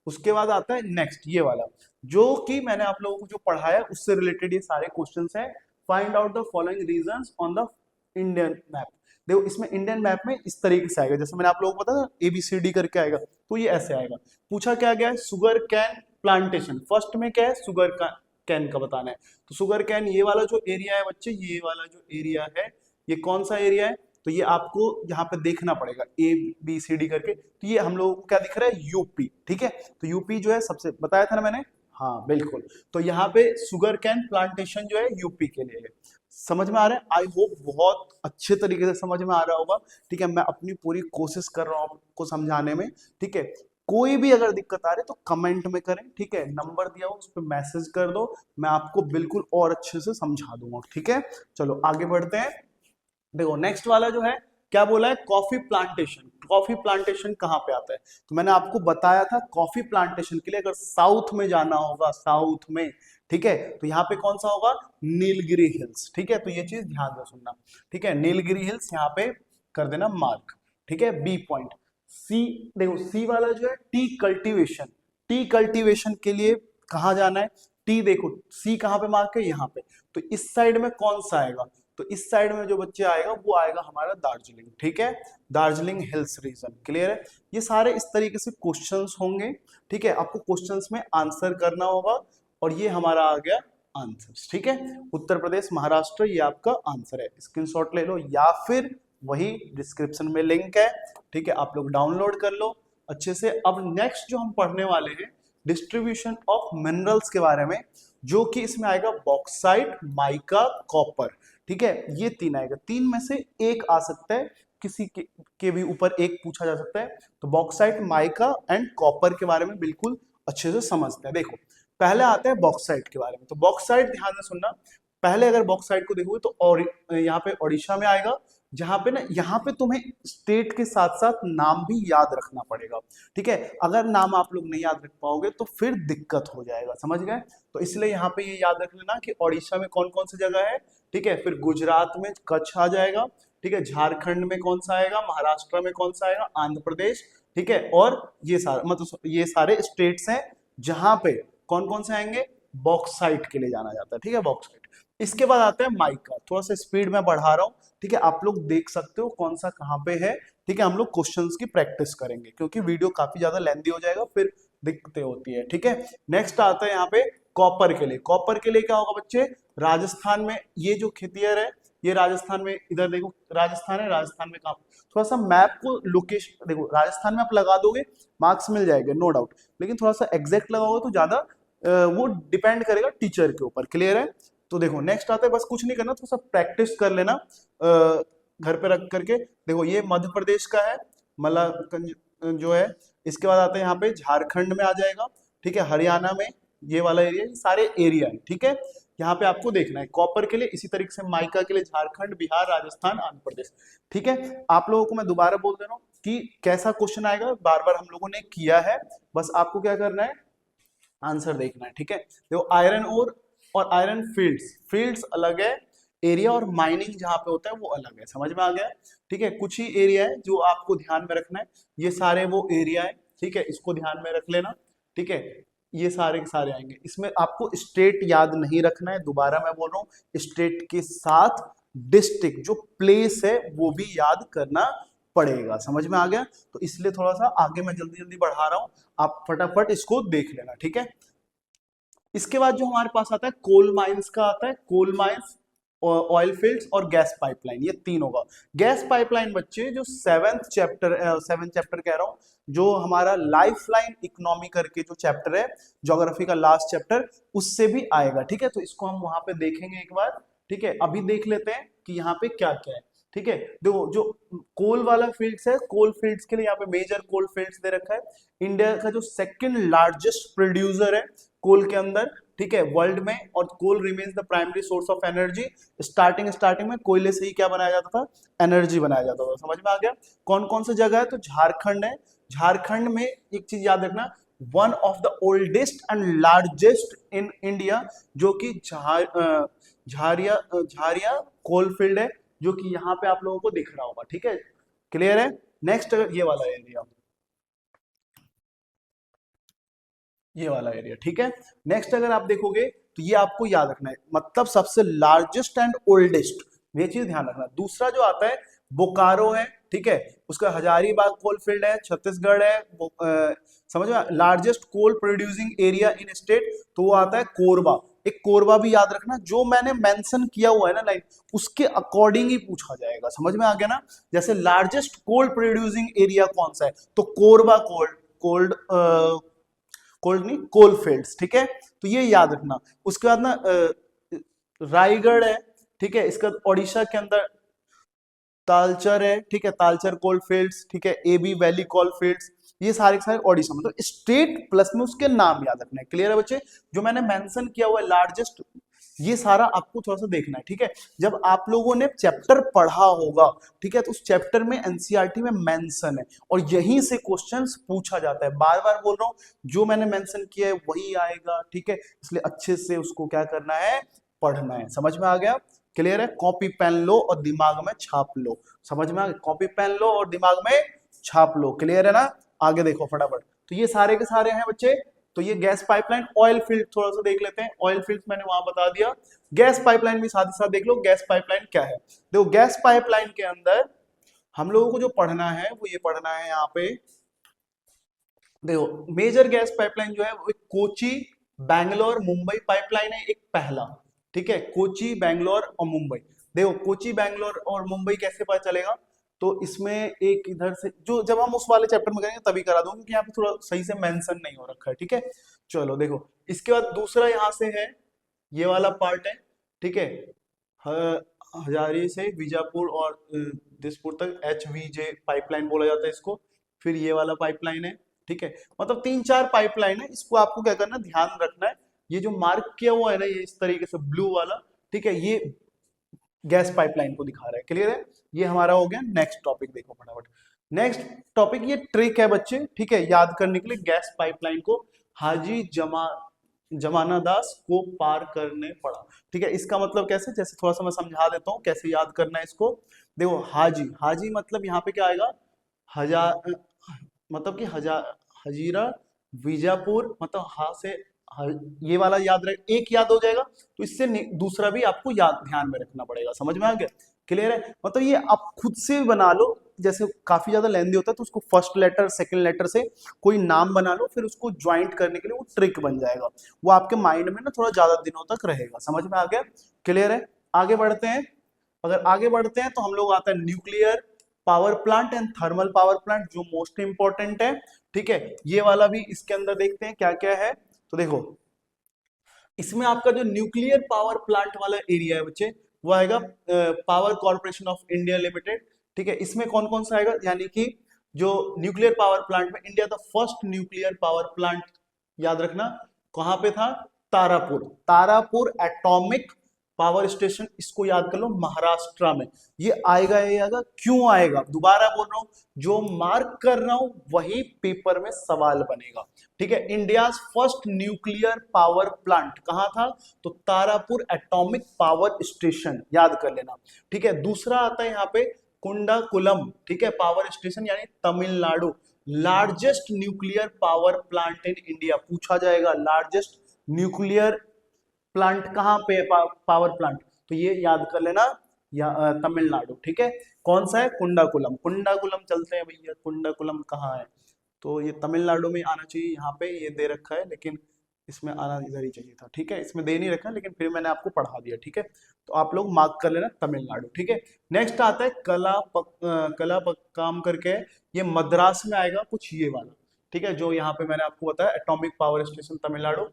उसके बाद आता है नेक्स्ट ये वाला, जो कि मैंने आप लोगों को जो पढ़ाया उससे रिलेटेड ये सारे क्वेश्चंस हैं। Find out the following reasons on the Indian map. देखो इसमें इंडियन मैप में इस तरीके से आएगा, जैसे मैंने आप लोगों को बताया ABCD करके आएगा, तो ये ऐसे आएगा। पूछा क्या गया है, शुगर कैन प्लांटेशन, फर्स्ट में क्या है, शुगर कैन का बताना है। तो शुगर कैन ये वाला जो एरिया है बच्चे, ये वाला जो एरिया है, ये कौन सा एरिया है, तो ये आपको यहाँ पे देखना पड़ेगा ABCD करके। तो ये हम लोगों को क्या दिख रहा है, यूपी, ठीक है। तो यूपी जो है सबसे बताया था ना मैंने, हाँ बिल्कुल। तो यहाँ पे शुगर कैन प्लांटेशन जो है यूपी के लिए है, समझ में आ रहा है। आई होप बहुत अच्छे तरीके से समझ में आ रहा होगा, ठीक है। मैं अपनी पूरी कोशिश कर रहा हूँ आपको समझाने में, ठीक है। कोई भी अगर दिक्कत आ रही है तो कमेंट में करें, ठीक है। नंबर दिया हो उस पर मैसेज कर दो, मैं आपको बिल्कुल और अच्छे से समझा दूंगा, ठीक है। चलो आगे बढ़ते हैं। देखो नेक्स्ट वाला जो है क्या बोला है, कॉफी प्लांटेशन। कॉफी प्लांटेशन कहाँ पे आता है, तो मैंने आपको बताया था कॉफी प्लांटेशन के लिए अगर साउथ में जाना होगा, साउथ में, ठीक है, तो यहाँ पे कौन सा होगा, नीलगिरी हिल्स, ठीक है। तो ये चीज ध्यान से सुनना, ठीक है। नीलगिरी हिल्स यहाँ पे कर देना मार्क, ठीक है। B point. सी देखो, सी वाला जो है टी कल्टीवेशन, टी कल्टीवेशन के लिए कहाँ जाना है, टी देखो सी कहाँ पे मार्क है, यहाँ पे। तो इस साइड में कौन सा आएगा, तो इस साइड में जो बच्चे आएगा वो आएगा हमारा दार्जिलिंग, ठीक है। दार्जिलिंग हिल्स रीजन, क्लियर है। ये सारे इस तरीके से क्वेश्चंस होंगे, ठीक है। आपको क्वेश्चंस में आंसर करना होगा, और ये हमारा आ गया आंसर, ठीक है। उत्तर प्रदेश महाराष्ट्र ये आपका आंसर है, स्क्रीनशॉट ले लो, या फिर वही डिस्क्रिप्शन में लिंक है, ठीक है, आप लोग डाउनलोड कर लो अच्छे से। अब नेक्स्ट जो हम पढ़ने वाले हैं, डिस्ट्रीब्यूशन ऑफ मिनरल्स के बारे में, जो कि इसमें आएगा बॉक्साइट, माइका, कॉपर, ठीक है। ये तीन आएगा, तीन में से एक आ सकता है, किसी के भी ऊपर एक पूछा जा सकता है। तो बॉक्साइट, माइका एंड कॉपर के बारे में बिल्कुल अच्छे से समझते हैं। देखो पहले आता है बॉक्साइट के बारे में। तो बॉक्साइट ध्यान से सुनना, पहले अगर बॉक्साइट को देखोगे तो और यहाँ पे ओडिशा में आएगा, जहां पे ना यहाँ पे तुम्हें स्टेट के साथ साथ नाम भी याद रखना पड़ेगा, ठीक है। अगर नाम आप लोग नहीं याद रख पाओगे तो फिर दिक्कत हो जाएगा, समझ गए। तो इसलिए यहाँ पे ये याद रख लेना कि ओडिशा में कौन कौन सी जगह है, ठीक है। फिर गुजरात में कच्छ आ जाएगा, ठीक है। झारखंड में कौन सा आएगा, महाराष्ट्र में कौन सा आएगा, आंध्र प्रदेश, ठीक है। और ये सारे मतलब ये सारे स्टेट्स हैं जहां पे कौन कौन से आएंगे, बॉक्साइट के लिए जाना जाता है, ठीक है, बॉक्साइट। इसके बाद आता है माइका। थोड़ा सा स्पीड में बढ़ा रहा हूँ, ठीक है, आप लोग देख सकते हो कौन सा कहाँ पे है, ठीक है। हम लोग क्वेश्चंस की प्रैक्टिस करेंगे क्योंकि वीडियो काफी ज्यादा लेंथी हो जाएगा, फिर दिक्कतें होती है, ठीक है। नेक्स्ट आता है यहाँ पे कॉपर के लिए। कॉपर के लिए क्या होगा बच्चे, राजस्थान में ये जो खेतिहर है ये राजस्थान में, इधर देखो राजस्थान है, राजस्थान में कहाँ, थोड़ा सा मैप को लोकेशन देखो, राजस्थान में आप लगा दोगे मार्क्स मिल जाएंगे नो डाउट, लेकिन थोड़ा सा एग्जैक्ट लगाओगे तो ज्यादा वो डिपेंड करेगा टीचर के ऊपर, क्लियर है। तो देखो नेक्स्ट आता है, बस कुछ नहीं करना, थोड़ा सा प्रैक्टिस कर लेना घर पे रख करके। देखो ये मध्य प्रदेश का है, मलाकंज जो है। इसके बाद आता है यहाँ पे झारखंड में आ जाएगा, ठीक है, हरियाणा में ये वाला एरिया, ये सारे एरिया है, ठीक है। यहाँ पे आपको देखना है कॉपर के लिए, इसी तरीके से माइका के लिए झारखंड, बिहार, राजस्थान, आंध्र प्रदेश, ठीक है। आप लोगों को मैं दोबारा बोल दे रहा हूँ कि कैसा क्वेश्चन आएगा, बार बार हम लोगों ने किया है, बस आपको क्या करना है, आंसर देखना है, ठीक है। देखो आयरन ओर और आयरन फील्ड्स, फील्ड्स अलग है, एरिया और माइनिंग जहां पे होता है वो अलग है, समझ में आ गया, ठीक है। कुछ ही एरिया है जो आपको ध्यान में रखना है, ये सारे वो एरिया है, ठीक है, इसको ध्यान में रख लेना, ठीक है। ये सारे के सारे आएंगे, इसमें आपको स्टेट याद नहीं रखना है, दोबारा मैं बोल रहा हूँ, स्टेट के साथ डिस्ट्रिक्ट जो प्लेस है वो भी याद करना पड़ेगा, समझ में आ गया। तो इसलिए थोड़ा सा आगे मैं जल्दी जल्दी बढ़ा रहा हूँ, आप फटाफट इसको देख लेना, ठीक है। इसके बाद जो हमारे पास आता है कोल माइंस का आता है, कोल माइंस, ऑयल फील्ड्स और गैस पाइपलाइन, ये तीन होगा। गैस पाइपलाइन बच्चे जो सेवेंथ चैप्टर कह रहा हूं, जो हमारा लाइफ लाइन इकोनॉमी करके जो चैप्टर है, ज्योग्राफी का लास्ट चैप्टर, उससे भी आएगा, ठीक है। तो इसको हम वहां पे देखेंगे एक बार, ठीक है। अभी देख लेते हैं कि यहाँ पे क्या क्या है, ठीक है। देखो जो कोल वाला फील्ड्स है, कोल फील्ड्स के लिए यहाँ पे मेजर कोल फील्ड्स दे रखा है। इंडिया का जो सेकंड लार्जेस्ट प्रोड्यूसर है कोल के अंदर, ठीक है, वर्ल्ड में, और coal remains the primary source of energy. Starting में कोयले से ही क्या बनाया जाता था, एनर्जी बनाया जाता था, समझ में आ गया। कौन कौन सी जगह है, तो झारखंड है, झारखंड में एक चीज याद रखना, one of the oldest and largest in India, जो कि झारिया कोल फील्ड है, जो कि यहाँ पे आप लोगों को दिख रहा होगा, ठीक है, क्लियर है। नेक्स्ट ये वाला एरिया, ये वाला एरिया, ठीक है। नेक्स्ट अगर आप देखोगे तो ये आपको याद रखना है, मतलब सबसे लार्जेस्ट एंड ओल्डेस्ट, ये चीज ध्यान रखना। दूसरा जो आता है बोकारो है, ठीक है, उसका हजारीबाग कोल फील्ड है, छत्तीसगढ़ है, समझ में, largest coal producing area in state, तो वो आता है कोरबा। एक कोरबा भी याद रखना, जो मैंने मेंशन किया हुआ है ना लाइन, उसके अकॉर्डिंग ही पूछा जाएगा, समझ में आ गया ना। जैसे लार्जेस्ट कोल प्रोड्यूसिंग एरिया कौन सा है, तो कोरबा कोल्ड कोल्ड नहीं, कोल फील्ड्स, ठीक है। तो ये याद रखना। उसके बाद ना रायगढ़ है, ठीक है, इसका ओडिशा के अंदर तालचर है, ठीक है, तालचर कोल फील्ड्स, ठीक है, एबी वैली कोल फील्ड्स, ये सारे के सारे ओडिशा, मतलब स्टेट प्लस में उसके नाम याद रखना है, क्लियर है बच्चे। जो मैंने मेंशन किया हुआ है लार्जेस्ट, ये सारा आपको थोड़ा सा देखना है, ठीक है। जब आप लोगों ने चैप्टर पढ़ा होगा, ठीक है, तो उस चैप्टर में एनसीईआरटी में मेंशन है और यहीं से क्वेश्चंस पूछा जाता है। बार बार बोल रहा हूं, जो मैंने मेंशन किया है वही आएगा, ठीक है, इसलिए अच्छे से उसको क्या करना है, पढ़ना है, समझ में आ गया, क्लियर है। कॉपी पेन लो और दिमाग में छाप लो, समझ में आ गया, कॉपी पेन लो और दिमाग में छाप लो, क्लियर है ना। आगे देखो फटाफट, तो ये सारे के सारे हैं बच्चे। तो ये गैस पाइपलाइन, ऑयल फील्ड थोड़ा सा देख लेते हैं, ऑयल फील्ड मैंने वहां बता दिया, गैस पाइपलाइन भी साथ ही साथ देख लो, गैस पाइपलाइन क्या है। देखो गैस पाइपलाइन के अंदर हम लोगों को जो पढ़ना है वो ये पढ़ना है, यहाँ पे देखो मेजर गैस पाइपलाइन जो है वो कोची बैंगलोर मुंबई पाइपलाइन है, एक पहला, ठीक है, कोची बैंगलोर और मुंबई। देखो कोची बैंगलोर और मुंबई कैसे पता चलेगा, तो इसमें एक इधर से, जो जब हम उस वाले चैप्टर में करेंगे तभी करा दूंगा, क्योंकि यहाँ पे थोड़ा सही से मेंशन नहीं हो रखा है, ठीक है। चलो देखो, इसके बाद दूसरा यहाँ से है, ये वाला पार्ट है, ठीक है, हजारी से बीजापुर और दिसपुर तक HVJ पाइपलाइन बोला जाता है इसको। फिर ये वाला पाइपलाइन है, ठीक है। मतलब 3-4 पाइपलाइन है, इसको आपको क्या करना है, ध्यान रखना है। ये जो मार्क किया हुआ है ना, ये इस तरीके से ब्लू वाला, ठीक है, ये गैस पाइपलाइन को दिखा रहा है। क्लियर है? ये हमारा हो गया। नेक्स्ट टॉपिक देखो फटाफट। नेक्स्ट टॉपिक, ये ट्रिक है बच्चे, ठीक है, याद करने के लिए। गैस पाइपलाइन को हाजी जमाना दास को पार करने पड़ा, ठीक है। इसका मतलब कैसे, जैसे थोड़ा सा मैं समझा देता हूँ कैसे याद करना है इसको। देखो, हाजी, हाजी मतलब यहाँ पे क्या आएगा, हजार, मतलब कि हजीरा, बीजापुर, मतलब हा से ये वाला याद रहे, एक याद हो जाएगा। तो इससे दूसरा भी आपको याद ध्यान में रखना पड़ेगा। समझ में आ गया? क्लियर है? मतलब ये आप खुद से बना लो, जैसे काफी ज्यादा लेंदी होता है तो उसको फर्स्ट लेटर सेकंड लेटर से कोई नाम बना लो, फिर उसको ज्वाइंट करने के लिए वो ट्रिक बन जाएगा। वो आपके माइंड में ना थोड़ा ज्यादा दिनों तक रहेगा। समझ में आ गया? क्लियर है? आगे बढ़ते हैं। अगर आगे बढ़ते हैं तो हम लोग आता है nuclear power plant and thermal power plant, जो मोस्ट इंपॉर्टेंट है, ठीक है। ये वाला भी इसके अंदर देखते हैं क्या क्या है। तो देखो, इसमें आपका जो न्यूक्लियर पावर प्लांट वाला एरिया है बच्चे, वो आएगा power corporation of India limited, ठीक है। इसमें कौन कौन सा आएगा, यानी कि जो न्यूक्लियर पावर प्लांट में India the first nuclear power plant, याद रखना कहां पे था, Tarapur, Tarapur atomic power station, इसको याद कर लो, महाराष्ट्र में। ये आएगा, ये आएगा, क्यों आएगा, दोबारा बोल रहा हूं, जो मार्क कर रहा हूं वही पेपर में सवाल बनेगा, ठीक है। India first nuclear power plant कहां था, तो तारापुर एटॉमिक पावर स्टेशन, याद कर लेना, ठीक है। दूसरा आता है यहाँ पे कुंडाकुलम, ठीक है, पावर स्टेशन, यानी Tamil Nadu. Largest nuclear power plant in India, पूछा जाएगा लार्जेस्ट न्यूक्लियर प्लांट कहाँ पे है, पावर प्लांट, तो ये याद कर लेना, या तमिलनाडु, ठीक है। कौन सा है, कुंडाकुलम, कुंडाकुलम चलते हैं भैया, कुंडाकुलम कहाँ है, तो ये तमिलनाडु में आना चाहिए। यहाँ पे ये दे रखा है, लेकिन इसमें आना इधर ही चाहिए था, ठीक है। इसमें दे नहीं रखा, लेकिन फिर मैंने आपको पढ़ा दिया, ठीक है। तो आप लोग मार्क कर लेना तमिलनाडु, ठीक है। नेक्स्ट आता है कला काम करके है, ये मद्रास में आएगा कुछ, ये वाला, ठीक है, जो यहाँ पे मैंने आपको बताया atomic power station Tamil Nadu.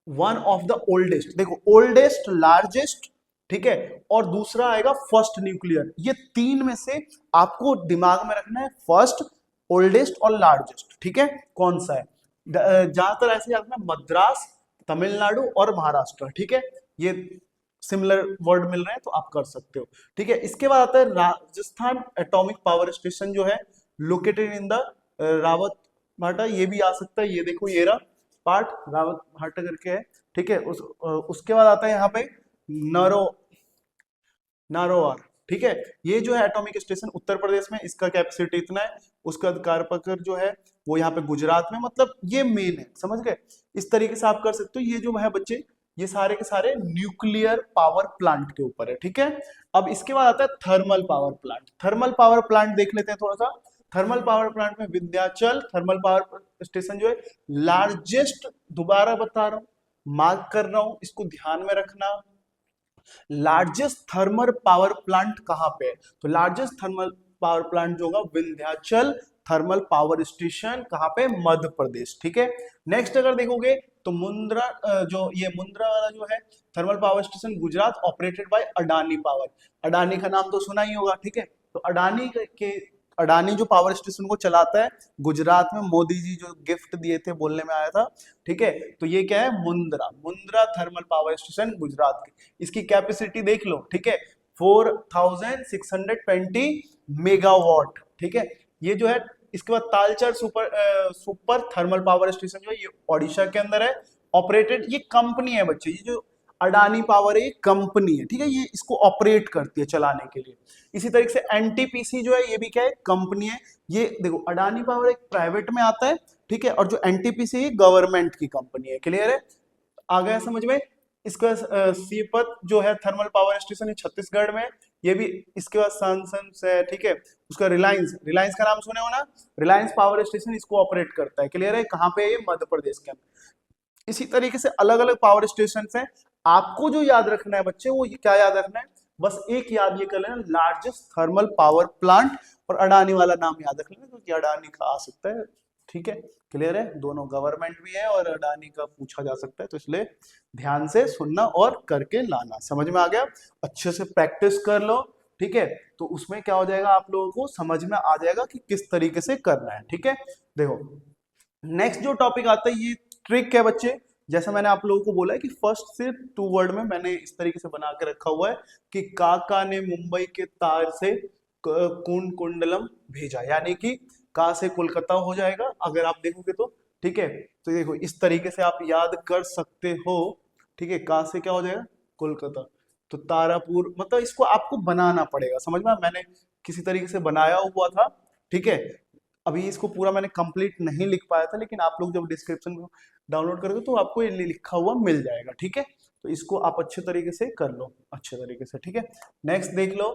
One of the oldest, देखो ओल्डेस्ट, लार्जेस्ट, ठीक है, और दूसरा आएगा फर्स्ट न्यूक्लियर। ये तीन में से आपको दिमाग में रखना है, फर्स्ट, ओल्डेस्ट और लार्जेस्ट, ठीक है, कौन सा है। ज्यादातर ऐसे याद रखना, मद्रास, तमिलनाडु और महाराष्ट्र, ठीक है। ये सिमिलर वर्ड मिल रहे हैं तो आप कर सकते हो, ठीक है। इसके बाद आता है राजस्थान एटॉमिक पावर स्टेशन, जो है लोकेटेड इन द रावत भाटा, ये भी आ सकता है, ये देखो ये रहा पार्ट, रावत भाटा करके है, ठीक है। उसके बाद आता है यहाँ पे नरो नारोवार, ठीक है। ये जो है एटॉमिक स्टेशन उत्तर प्रदेश में, इसका कैपेसिटी इतना है। उसका कारपकर जो है वो यहाँ पे गुजरात में, मतलब ये मेन है, समझ गए। इस तरीके से आप कर सकते हो। ये जो है बच्चे, ये सारे के सारे न्यूक्लियर पावर प्लांट के ऊपर है, ठीक है। अब इसके बाद आता है thermal power plant. Thermal power plant देख लेते हैं थोड़ा सा। थर्मल पावर प्लांट में विंध्याचल थर्मल पावर स्टेशन जो है लार्जेस्ट, दोबारा बता रहा हूं, मार्क कर रहा हूं, इसको ध्यान में रखना। लार्जेस्ट थर्मल पावर प्लांट कहां पे है, तो लार्जेस्ट थर्मल पावर प्लांट जो होगा विंध्याचल थर्मल पावर स्टेशन, कहां पे, मध्य प्रदेश, ठीक है। नेक्स्ट अगर देखोगे तो मुंद्रा, जो ये मुंद्रा वाला जो है thermal power station Gujarat, operated by Adani power. Adani का नाम तो सुना ही होगा, ठीक है। तो अडानी जो पावर स्टेशन को चलाता है गुजरात में, मोदी जी जो गिफ्ट दिए थे बोलने में आया था, ठीक है। तो ये क्या है, Mundra, Mundra thermal power station Gujarat की। इसकी कैपेसिटी देख लो, ठीक है, 4620 मेगावाट, ठीक है। ये जो है, इसके बाद Talcher super thermal power station जो है ये ओडिशा के अंदर है, ऑपरेटेड, ये कंपनी है बच्चे, ये जो अडानी पावर है ये कंपनी है, ठीक है, ये इसको ऑपरेट करती है चलाने के लिए। इसी तरीके से एनटीपीसी जो है ये भी क्या है, कंपनी है। ये देखो, अडानी पावर एक प्राइवेट में आता है, ठीक है, और जो एनटीपीसी है गवर्नमेंट की कंपनी है। क्लियर है? आ गया समझ में? इसका सीपत जो है थर्मल पावर स्टेशन, छत्तीसगढ़ में, ये भी। इसके बाद सनसन से, ठीक है, उसका रिलायंस, रिलायंस का नाम सुने हो ना, रिलायंस पावर स्टेशन इसको ऑपरेट करता है। क्लियर है? कहाँ पे है ये, मध्य प्रदेश के अंदर। इसी तरीके से अलग अलग पावर स्टेशन हैं। आपको जो याद रखना है बच्चे, वो क्या याद रखना है, बस एक याद ये कर लेना, लार्जेस्ट थर्मल पावर प्लांट, और अडानी वाला नाम याद रख लेना, क्योंकि अडानी का आ सकता है, ठीक है। क्लियर है? दोनों गवर्नमेंट भी है और अडानी का पूछा जा सकता है, तो इसलिए ध्यान से सुनना और करके लाना। समझ में आ गया? अच्छे से प्रैक्टिस कर लो, ठीक है, तो उसमें क्या हो जाएगा, आप लोगों को समझ में आ जाएगा कि किस तरीके से करना है। ठीक है, देखो नेक्स्ट जो टॉपिक आता है ये ट्रिक है बच्चे। जैसा मैंने आप लोगों को बोला है कि फर्स्ट से 2 वर्ड में मैंने इस तरीके से बना के रखा हुआ है कि काका ने मुंबई के तार से कुंडलम भेजा, यानी कि का से कोलकाता हो जाएगा अगर आप देखोगे तो। ठीक है, तो देखो इस तरीके से आप याद कर सकते हो। ठीक है, का से क्या हो जाएगा, कोलकाता। तो तारापुर, मतलब इसको आपको बनाना पड़ेगा, समझ में मैंने किसी तरीके से बनाया हुआ था। ठीक है, अभी इसको पूरा मैंने कंप्लीट नहीं लिख पाया था, लेकिन आप लोग जब डिस्क्रिप्शन में डाउनलोड करोगे तो आपको ये लिखा हुआ मिल जाएगा। ठीक है, तो इसको आप अच्छे तरीके से कर लो, अच्छे तरीके से। ठीक है, नेक्स्ट देख लो।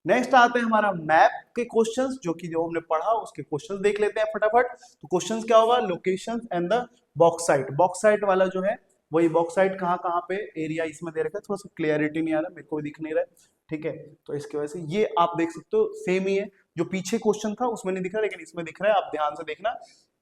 नेक्स्ट आते हैं हमारा मैप के क्वेश्चंस, जो कि जो हमने पढ़ा उसके क्वेश्चंस देख लेते हैं फटाफट। तो क्वेश्चंस क्या होगा, locations and the bauxite. Bauxite वाला जो है वही बॉक्साइट कहाँ कहाँ पे एरिया इसमें दे रखा है, थोड़ा सा क्लियरिटी नहीं आ रहा, मेरे को भी दिख नहीं रहा है। ठीक है, तो इसकी वजह से ये आप देख सकते हो सेम ही है, जो पीछे क्वेश्चन था उसमें नहीं दिख रहा लेकिन इसमें दिख रहा है, आप ध्यान से देखना।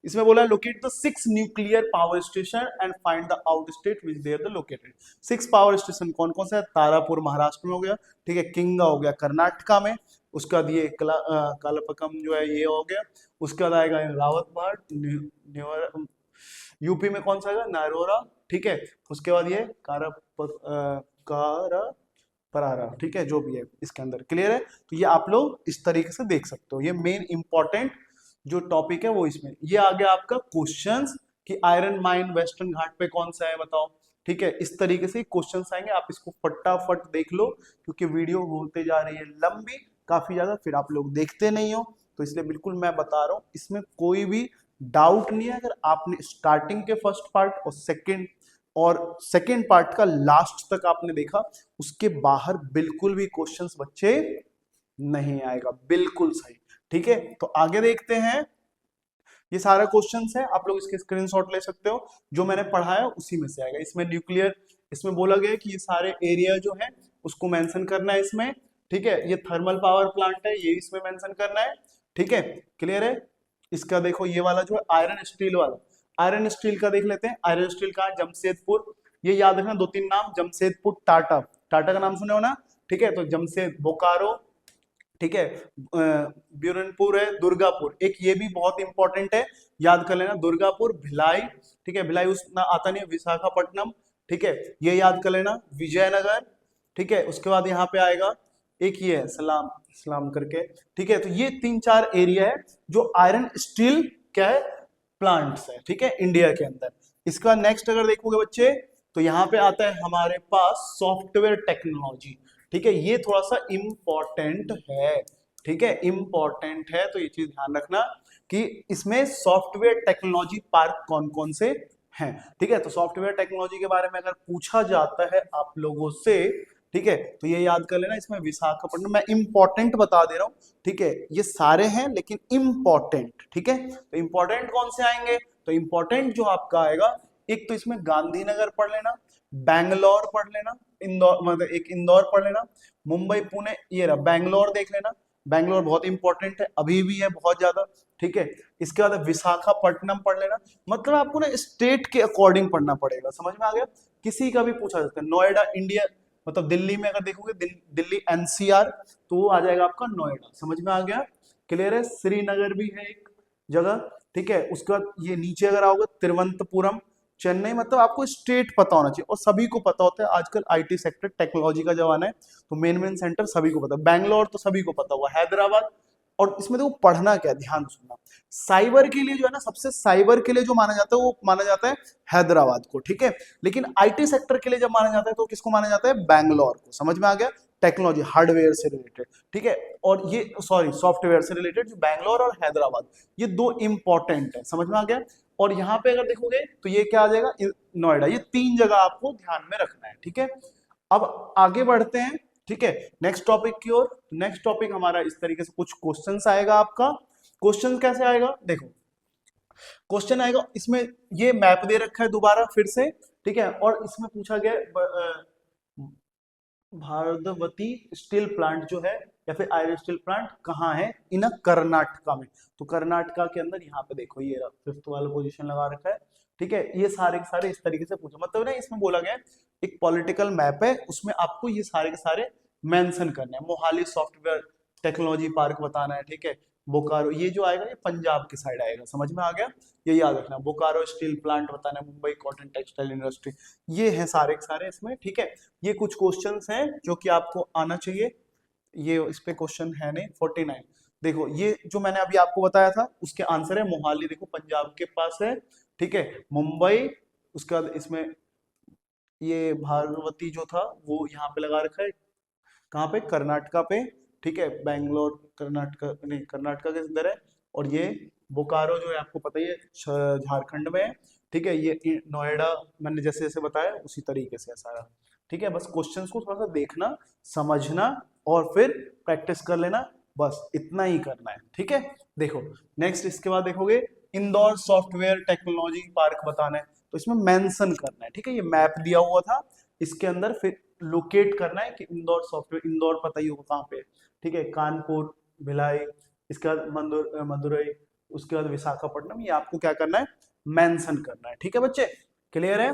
इसमें बोला है locate the 6 nuclear power station and find the out state which there the located. 6 power station कौन कौन सा है, तारापुर महाराष्ट्र में हो गया, ठीक है, किंगा हो गया कर्नाटका में, उसके बाद ये कालापकम जो है ये हो गया, उसके बाद आएगा रावत यूपी में कौन सा आएगा, नारोरा। ठीक है, उसके बाद ये कारा परारा। ठीक है, जो भी है इसके अंदर क्लियर है। तो ये आप लोग इस तरीके से देख सकते हो, ये मेन इंपॉर्टेंट जो टॉपिक है वो इसमें। ये आ गया आपका क्वेश्चंस कि आयरन माइन वेस्टर्न घाट पे कौन सा है बताओ। ठीक है, इस तरीके से क्वेश्चंस आएंगे, आप इसको फटाफट देख लो क्योंकि वीडियो होते जा रही है लंबी काफी ज्यादा, फिर आप लोग देखते नहीं हो, तो इसलिए बिल्कुल मैं बता रहा हूँ, इसमें कोई भी डाउट नहीं है। अगर आपने स्टार्टिंग के फर्स्ट पार्ट और सेकेंड पार्ट का लास्ट तक आपने देखा, उसके बाहर बिल्कुल भी क्वेश्चंस बच्चे नहीं आएगा, बिल्कुल सही। ठीक है, तो आगे देखते हैं। ये सारा क्वेश्चंस है, आप लोग इसके स्क्रीनशॉट ले सकते हो, जो मैंने पढ़ाया उसी में से आएगा। इसमें न्यूक्लियर, इसमें बोला गया है कि ये सारे एरिया जो है उसको मेंशन करना है इसमें। ठीक है, ये थर्मल पावर प्लांट है, ये इसमें मेंशन करना है। ठीक है, क्लियर है। इसका देखो ये वाला जो है आयरन स्टील वाला, आयरन स्टील का देख लेते हैं। आयरन स्टील का जमशेदपुर, ये याद रखना 2-3 नाम, जमशेदपुर टाटा, टाटा का नाम सुने हो ना। ठीक है, तो जमशेद बोकारो, ठीक है, ब्यूरनपुर है, दुर्गापुर, एक ये भी बहुत इंपॉर्टेंट है, याद कर लेना, दुर्गापुर, भिलाई। ठीक है, भिलाई उतना आता नहीं है, विशाखापट्टनम। ठीक है, ये याद कर लेना, विजयनगर। ठीक है, उसके बाद यहाँ पे आएगा एक ये है सलाम, सलाम करके। ठीक है, तो ये 3-4 एरिया है जो आयरन स्टील क्या है, प्लांट्स है। ठीक है, इंडिया के अंदर। इसका नेक्स्ट अगर देखोगे बच्चे, तो यहाँ पे आता है हमारे पास सॉफ्टवेयर टेक्नोलॉजी। ठीक है, ये थोड़ा सा इंपॉर्टेंट है। ठीक है, इंपॉर्टेंट है, तो ये चीज ध्यान रखना कि इसमें सॉफ्टवेयर टेक्नोलॉजी पार्क कौन कौन से हैं। ठीक है, तो सॉफ्टवेयर टेक्नोलॉजी के बारे में अगर पूछा जाता है आप लोगों से, ठीक है, तो ये याद कर लेना, इसमें विशाखापट्टनम, मैं इंपॉर्टेंट बता दे रहा हूँ। ठीक है, ये सारे हैं लेकिन इंपॉर्टेंट। ठीक है, तो इंपॉर्टेंट कौन से आएंगे, तो इंपॉर्टेंट जो आपका आएगा, एक तो इसमें गांधीनगर पढ़ लेना, बैंगलोर पढ़ लेना, इंदौर, मतलब एक इंदौर पढ़ लेना, मुंबई पुणे, ये रहा बैंगलोर देख लेना, बैंगलोर बहुत इंपॉर्टेंट है, अभी भी है बहुत ज्यादा। ठीक है, इसके बाद विशाखापट्टनम पढ़ लेना। मतलब आपको ना स्टेट के अकॉर्डिंग पढ़ना पड़ेगा, समझ में आ गया। किसी का भी पूछा जाता है, नोएडा इंडिया, मतलब दिल्ली में अगर देखोगे दिल्ली एनसीआर, तो वो आ जाएगा आपका नोएडा, समझ में आ गया, क्लियर है। श्रीनगर भी है एक जगह। ठीक है, उसके बाद ये नीचे अगर आओगे तिरुवनंतपुरम, चेन्नई, मतलब आपको स्टेट पता होना चाहिए, और सभी को पता होता है आजकल आईटी सेक्टर टेक्नोलॉजी का जमाना है, तो मेन मेन सेंटर सभी को पता है। बैंगलोर तो सभी को पता हुआ, हैदराबाद। और इसमें देखो पढ़ना क्या है, ध्यान सुनना, साइबर के लिए जो है ना, सबसे साइबर के लिए जो माना जाता है वो माना जाता है हैदराबाद को। ठीक है, लेकिन आईटी सेक्टर के लिए जब माना जाता है तो किसको माना जाता है, बैंगलोर को, समझ में आ गया। टेक्नोलॉजी हार्डवेयर से रिलेटेड, ठीक है, और ये सॉरी सॉफ्टवेयर से रिलेटेड, जो बैंगलोर और हैदराबाद, ये 2 इंपॉर्टेंट है, समझ में आ गया। और यहाँ पे अगर देखोगे तो ये क्या आ जाएगा, नोएडा। ये 3 जगह आपको ध्यान में रखना है। ठीक है, अब आगे बढ़ते हैं। ठीक है, नेक्स्ट टॉपिक की ओर। नेक्स्ट टॉपिक हमारा इस तरीके से कुछ क्वेश्चंस आएगा आपका। क्वेश्चन कैसे आएगा, देखो क्वेश्चन आएगा, इसमें ये मैप दे रखा है दोबारा फिर से। ठीक है, और इसमें पूछा गया भारदवती स्टील प्लांट जो है या फिर आयरन स्टील प्लांट कहाँ है, इन कर्नाटका में। तो कर्नाटका के अंदर यहाँ पे देखो ये 5th वाला पोजीशन लगा रखा है। ठीक है, ये सारे के सारे इस तरीके से पूछो, मतलब ना इसमें बोला गया एक पॉलिटिकल मैप है, उसमें आपको ये सारे के सारे मेंशन करना है। मोहाली सॉफ्टवेयर टेक्नोलॉजी पार्क बताना है, ठीक है। बोकारो ये जो आएगा ये पंजाब की साइड आएगा, समझ में आ गया, ये याद रखना। बोकारो स्टील प्लांट बताना है, मुंबई कॉटन टेक्सटाइल इंडस्ट्री, ये है सारे के सारे इसमें, ठीक है। ये कुछ क्वेश्चंस हैं जो कि आपको आना चाहिए। ये इस पे क्वेश्चन है नहीं 49। देखो ये जो मैंने अभी आपको बताया था उसके आंसर है मोहाली, देखो पंजाब के पास है, ठीक है। मुंबई, उसके बाद इसमें ये भागवती जो था वो यहाँ पे लगा रखा है, कहाँ पे, कर्नाटका पे, ठीक है। बैंगलोर कर्नाटका नहीं, कर्नाटका के अंदर है। और ये बोकारो जो है आपको पता ही है झारखंड में है, ठीक है। ये नोएडा, मैंने जैसे जैसे बताया उसी तरीके से है सारा, ठीक है। बस क्वेश्चंस को थोड़ा सा देखना, समझना और फिर प्रैक्टिस कर लेना, बस इतना ही करना है, ठीक है। देखो नेक्स्ट इसके बाद देखोगे इंदौर सॉफ्टवेयर टेक्नोलॉजी पार्क बताना है, तो इसमें मेंशन करना है, ठीक है। ये मैप दिया हुआ था, इसके अंदर फिर लोकेट करना है कि इंदौर सॉफ्टवेयर, इंदौर पता ही होगा कहाँ पे है, ठीक है। कानपुर, भिलाई, इसके बाद मदुरई, उसके बाद विशाखापट्टनम, ये आपको क्या करना है, मेंशन करना है, ठीक है बच्चे, क्लियर है।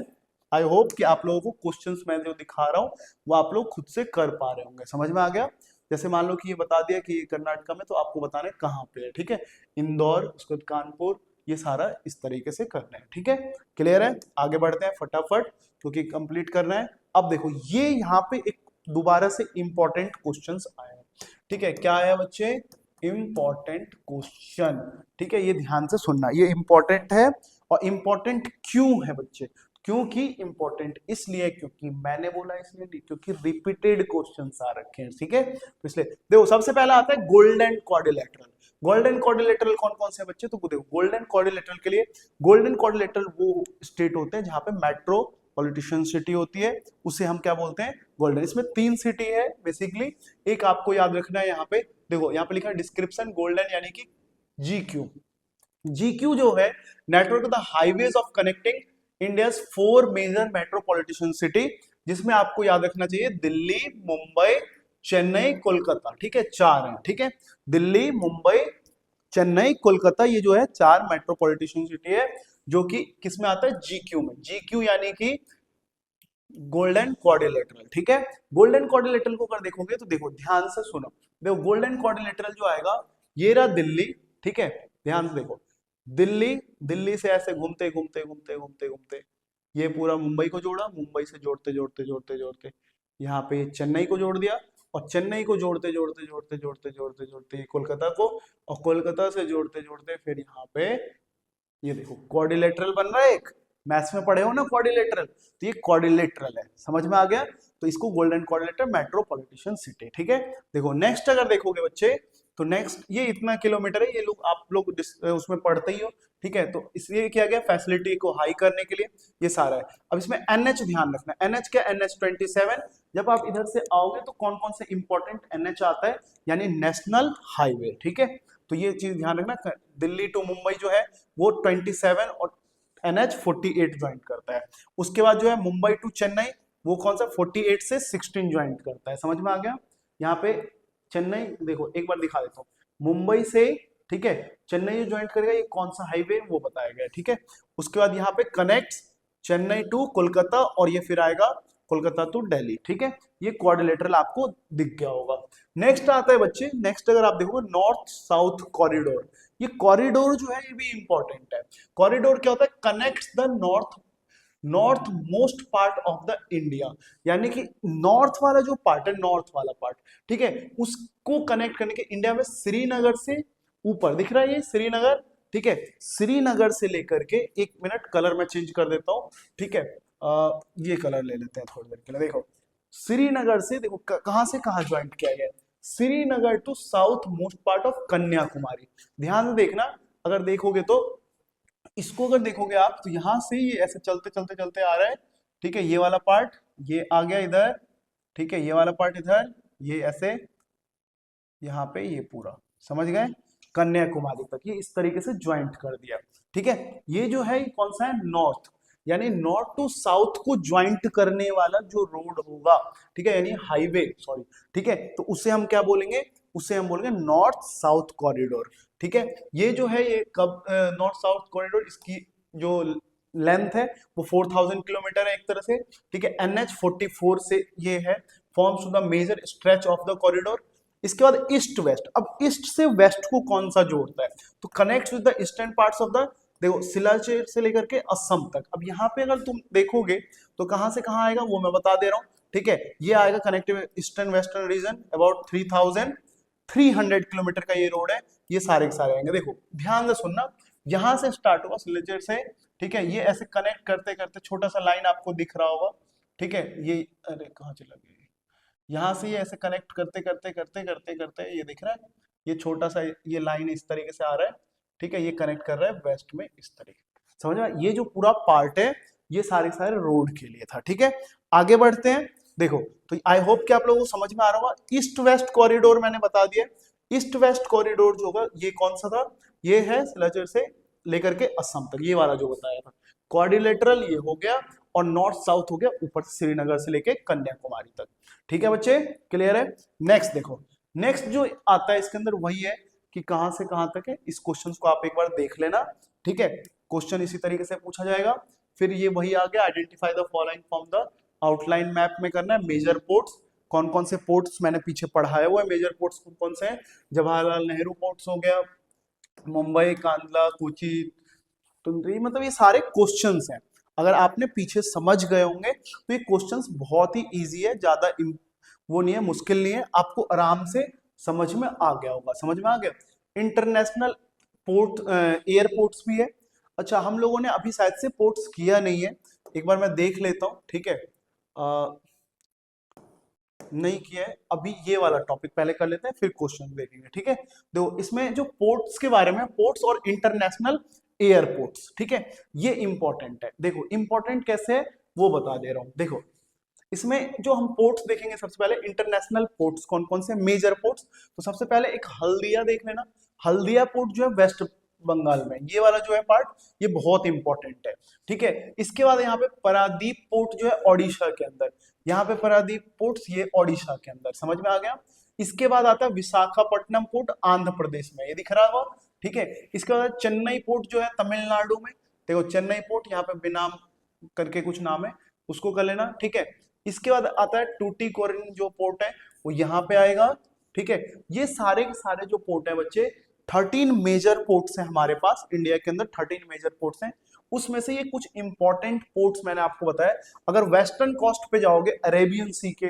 आई होप कि आप लोगों को क्वेश्चंस मैं जो दिखा रहा हूँ वो आप लोग खुद से कर पा रहे होंगे, समझ में आ गया। जैसे मान लो कि ये बता दिया कि ये कर्नाटका में, तो आपको बताना है कहाँ पे है, ठीक है। इंदौर, उसके बाद कानपुर, ये सारा इस तरीके से करना है, ठीक है, क्लियर है। आगे बढ़ते हैं फटाफट क्योंकि कंप्लीट करना है। अब देखो ये यहाँ पे एक दोबारा से इंपॉर्टेंट क्वेश्चंस आए हैं, ठीक है। क्या आया बच्चे, इंपॉर्टेंट क्वेश्चन, ठीक है। ये ध्यान से सुनना, ये इंपॉर्टेंट है। और इंपॉर्टेंट क्यों है बच्चे, क्योंकि इंपॉर्टेंट इसलिए क्योंकि मैंने बोला इसलिए नहीं, क्योंकि रिपीटेड क्वेश्चंस आ रखे हैं, ठीक है। तो इसलिए देखो सबसे पहला आता है गोल्डन क्वाड्रिलेटरल। गोल्डन क्वाड्रिलेटरल कौन कौन से बच्चे, तो देखो गोल्डन क्वाड्रिलेटरल के लिए, गोल्डन क्वाड्रिलेटरल वो स्टेट होते हैं जहां पे मेट्रो पॉलिटिशियन सिटी होती है, उसे हम क्या बोलते हैं, गोल्डन। इसमें 3 सिटी है बेसिकली, एक आपको याद रखना है। यहाँ पे देखो, यहाँ पे लिखा है डिस्क्रिप्शन गोल्डन यानी कि GQ। GQ जो है network of the highways of connecting India 4 major metropolitan city, जिसमें आपको याद रखना चाहिए दिल्ली, मुंबई, चेन्नई, कोलकाता, ठीक है, 4 है, ठीक है। दिल्ली, मुंबई, चेन्नई, कोलकाता, ये जो है 4 मेट्रोपॉलिटिशियन सिटी है, जो कि किस में आता है, GQ में। GQ यानी कि गोल्डन क्वाड्रिलेटरल, ठीक है। गोल्डन क्वाड्रिलेटरल को अगर देखोगे तो देखो ध्यान से सुनो, देखो गोल्डन क्वाड्रिलेटरल जो आएगा ये रहा दिल्ली, ठीक है। ध्यान से देखो, दिल्ली, दिल्ली से ऐसे घूमते घूमते घूमते घूमते घूमते ये पूरा मुंबई को जोड़ा, मुंबई से जोड़ते जोड़ते जोड़ते जोड़ते यहाँ पे चेन्नई को जोड़ दिया, और चेन्नई को जोड़ते जोड़ते जोड़ते जोड़ते जोड़ते जोड़ते कोलकाता को, और कोलकाता से जोड़ते जोड़ते फिर यहाँ पे ये देखो क्वाड्रिलेटरल बन रहा है एक, मैथ्स में पढ़े हो ना क्वाड्रिलेटरल, तो ये क्वाड्रिलेटरल है, समझ में आ गया। तो इसको गोल्डन क्वाड्रिलेटरल मेट्रोपॉलिटिशियन सिटी, ठीक है। देखो नेक्स्ट अगर देखोगे बच्चे, तो नेक्स्ट ये इतना किलोमीटर है, ये लोग आप लोग उसमें पढ़ते ही हो, ठीक है। तो इसलिए किया गया फैसिलिटी को हाई करने के लिए, ये सारा है। अब इसमें NH ध्यान रखना, NH क्या, NH27। जब आप इधर से आओगे तो कौन कौन से इंपॉर्टेंट NH आता है, यानी नेशनल हाईवे, ठीक है। तो ये चीज ध्यान रखना, दिल्ली टू मुंबई जो है वो 27 और NH48 ज्वाइंट करता है। उसके बाद जो है मुंबई टू चेन्नई, वो कौन सा 48 से 16 ज्वाइंट करता है, समझ में आ गया। यहाँ पे चेन्नई देखो एक बार दिखा देता हूँ, मुंबई से, ठीक है, चेन्नई जो ज्वाइंट करेगा ये कौन सा हाईवे वो बताया गया, ठीक है। उसके बाद यहाँ पे कनेक्ट चेन्नई टू कोलकाता, और ये फिर आएगा कोलकाता टू दिल्ली, ठीक है। ये क्वाड्रिलेटरल आपको दिख गया होगा। नेक्स्ट आता है बच्चे, नेक्स्ट अगर आप देखोगे नॉर्थ साउथ कॉरिडोर। ये कॉरिडोर जो है ये भी इंपॉर्टेंट है। कॉरिडोर क्या होता है, connects the north most part of the India, यानी कि नॉर्थ वाला जो पार्ट है, नॉर्थ वाला पार्ट, ठीक है, उसको कनेक्ट करने के इंडिया में श्रीनगर से ऊपर दिख रहा है ये श्रीनगर, ठीक है। श्रीनगर से लेकर के, एक मिनट कलर में चेंज कर देता हूं, ठीक है। ये कलर ले लेते हैं थोड़ी देर के लिए। देखो श्रीनगर से देखो कहां से कहां ज्वाइंट किया गया है, Srinagar to south most part of Kanyakumari. ध्यान से देखना, अगर देखोगे तो इसको अगर देखोगे आप तो यहां से ये ऐसे चलते चलते चलते आ रहा है, ठीक है। ये वाला पार्ट ये आ गया इधर, ठीक है, ये वाला पार्ट इधर, ये ऐसे यहाँ पे ये पूरा, समझ गए, कन्याकुमारी तक ये इस तरीके से ज्वाइंट कर दिया, ठीक है। ये जो है कौन सा है, नॉर्थ, यानी नॉर्थ टू साउथ को ज्वाइंट करने वाला जो रोड होगा, ठीक है, यानी हाईवे, सॉरी, ठीक है। तो उसे हम क्या बोलेंगे, उसे हम बोलेंगे नॉर्थ साउथ कॉरिडोर, ठीक है। ये जो है ये कब नॉर्थ साउथ कॉरिडोर, इसकी जो लेंथ है वो 4000 किलोमीटर है एक तरह से, ठीक है। NH44 से ये है forms to the major stretch of the corridor. इसके बाद ईस्ट वेस्ट, अब ईस्ट से वेस्ट को कौन सा जोड़ता है, तो connect with the eastern parts of the, देखो सिलाचेर से लेकर के असम तक। अब यहाँ पे अगर तुम देखोगे तो कहां से कहां आएगा वो मैं बता दे रहा हूँ, ठीक है। ये आएगा connective eastern western region, about 3300 kilometre का ये रोड है। ये सारे के सारे आएंगे, देखो ध्यान से सुनना, यहां से स्टार्ट होगा सिलाचेर से, ठीक है। ये ऐसे कनेक्ट करते करते छोटा सा लाइन आपको दिख रहा होगा, ठीक है। ये अरे कहाँ चला गया, यहाँ से ये ऐसे कनेक्ट करते करते करते करते करते ये दिख रहा है, ये छोटा सा ये लाइन इस तरीके से आ रहा है, ठीक है। ये कनेक्ट कर रहा है वेस्ट में इस तरीके, समझ में। ये जो पूरा पार्ट है ये सारे सारे रोड के लिए था, ठीक है। आगे बढ़ते हैं, देखो तो आई होप कि आप लोगों को समझ में आ रहा होगा। ईस्ट वेस्ट कॉरिडोर मैंने बता दिया, ईस्ट वेस्ट कॉरिडोर जो होगा ये कौन सा था, ये है सिलाचर से लेकर के असम तक, ये वाला जो बताया था। क्वाड्रिलेटरल ये हो गया, और नॉर्थ साउथ हो गया ऊपर से श्रीनगर से लेके कन्याकुमारी तक, ठीक है बच्चे, क्लियर है। नेक्स्ट देखो, नेक्स्ट जो आता है इसके अंदर वही है कि कहां से कहां तक है। इस क्वेश्चन को आप एक बार देख लेना, ठीक है। क्वेश्चन इसी तरीके से पूछा जाएगा। फिर ये वही आ गया, identify the following from the outline map में करना है। मेजर पोर्ट्स, कौन कौन से पोर्ट्स मैंने पीछे पढ़ाया हुआ है, मेजर पोर्ट्स कौन कौन से हैं। जवाहरलाल नेहरू पोर्ट्स हो गया, मुंबई, कांदला, कोची, तुंद्री, मतलब ये सारे क्वेश्चंस हैं। अगर आपने पीछे समझ गए होंगे तो ये क्वेश्चंस बहुत ही इजी है, ज्यादा वो नहीं है, मुश्किल नहीं है, आपको आराम से समझ में आ गया होगा, समझ में आ गया। इंटरनेशनल पोर्ट, एयरपोर्ट्स भी है। अच्छा, हम लोगों ने अभी शायद से पोर्ट्स किया नहीं है, एक बार मैं देख लेता हूँ, ठीक है। नहीं किया है अभी, ये वाला टॉपिक पहले कर लेते हैं फिर क्वेश्चन देखेंगे, ठीक है। देखो इसमें जो पोर्ट्स के बारे में, पोर्ट्स और इंटरनेशनल एयरपोर्ट्स, ठीक है, ये इंपॉर्टेंट है। देखो इंपॉर्टेंट कैसे है वो बता दे रहा हूं। देखो इसमें जो हम पोर्ट्स देखेंगे, सबसे पहले इंटरनेशनल पोर्ट्स कौन कौन से, मेजर पोर्ट्स। तो सबसे पहले एक हल्दिया देख लेना, हल्दिया पोर्ट जो है वेस्ट बंगाल में, ये वाला जो है पार्ट ये बहुत इंपॉर्टेंट है, ठीक है। इसके बाद यहाँ पे पारादीप पोर्ट जो है ओडिशा के अंदर, यहाँ पे पारादीप पोर्ट्स ये ओडिशा के अंदर, समझ में आ गया। इसके बाद आता है विशाखापट्टनम पोर्ट आंध्र प्रदेश में, ये दिख रहा होगा, ठीक है। इसके बाद चेन्नई पोर्ट जो है तमिलनाडु में, देखो चेन्नई पोर्ट यहाँ पे बिनाम करके कुछ नाम है, उसको कर लेना, ठीक है। इसके बाद आता है टूटीकोरिन जो पोर्ट है वो यहाँ पे आएगा, ठीक है। ये सारे के सारे जो पोर्ट है बच्चे, 13 मेजर पोर्ट्स हैं हमारे पास इंडिया के अंदर, 13 मेजर पोर्ट्स हैं। उसमें से ये कुछ इंपॉर्टेंट पोर्ट्स मैंने आपको बताया। अगर वेस्टर्न कोस्ट पे जाओगे अरेबियन सी के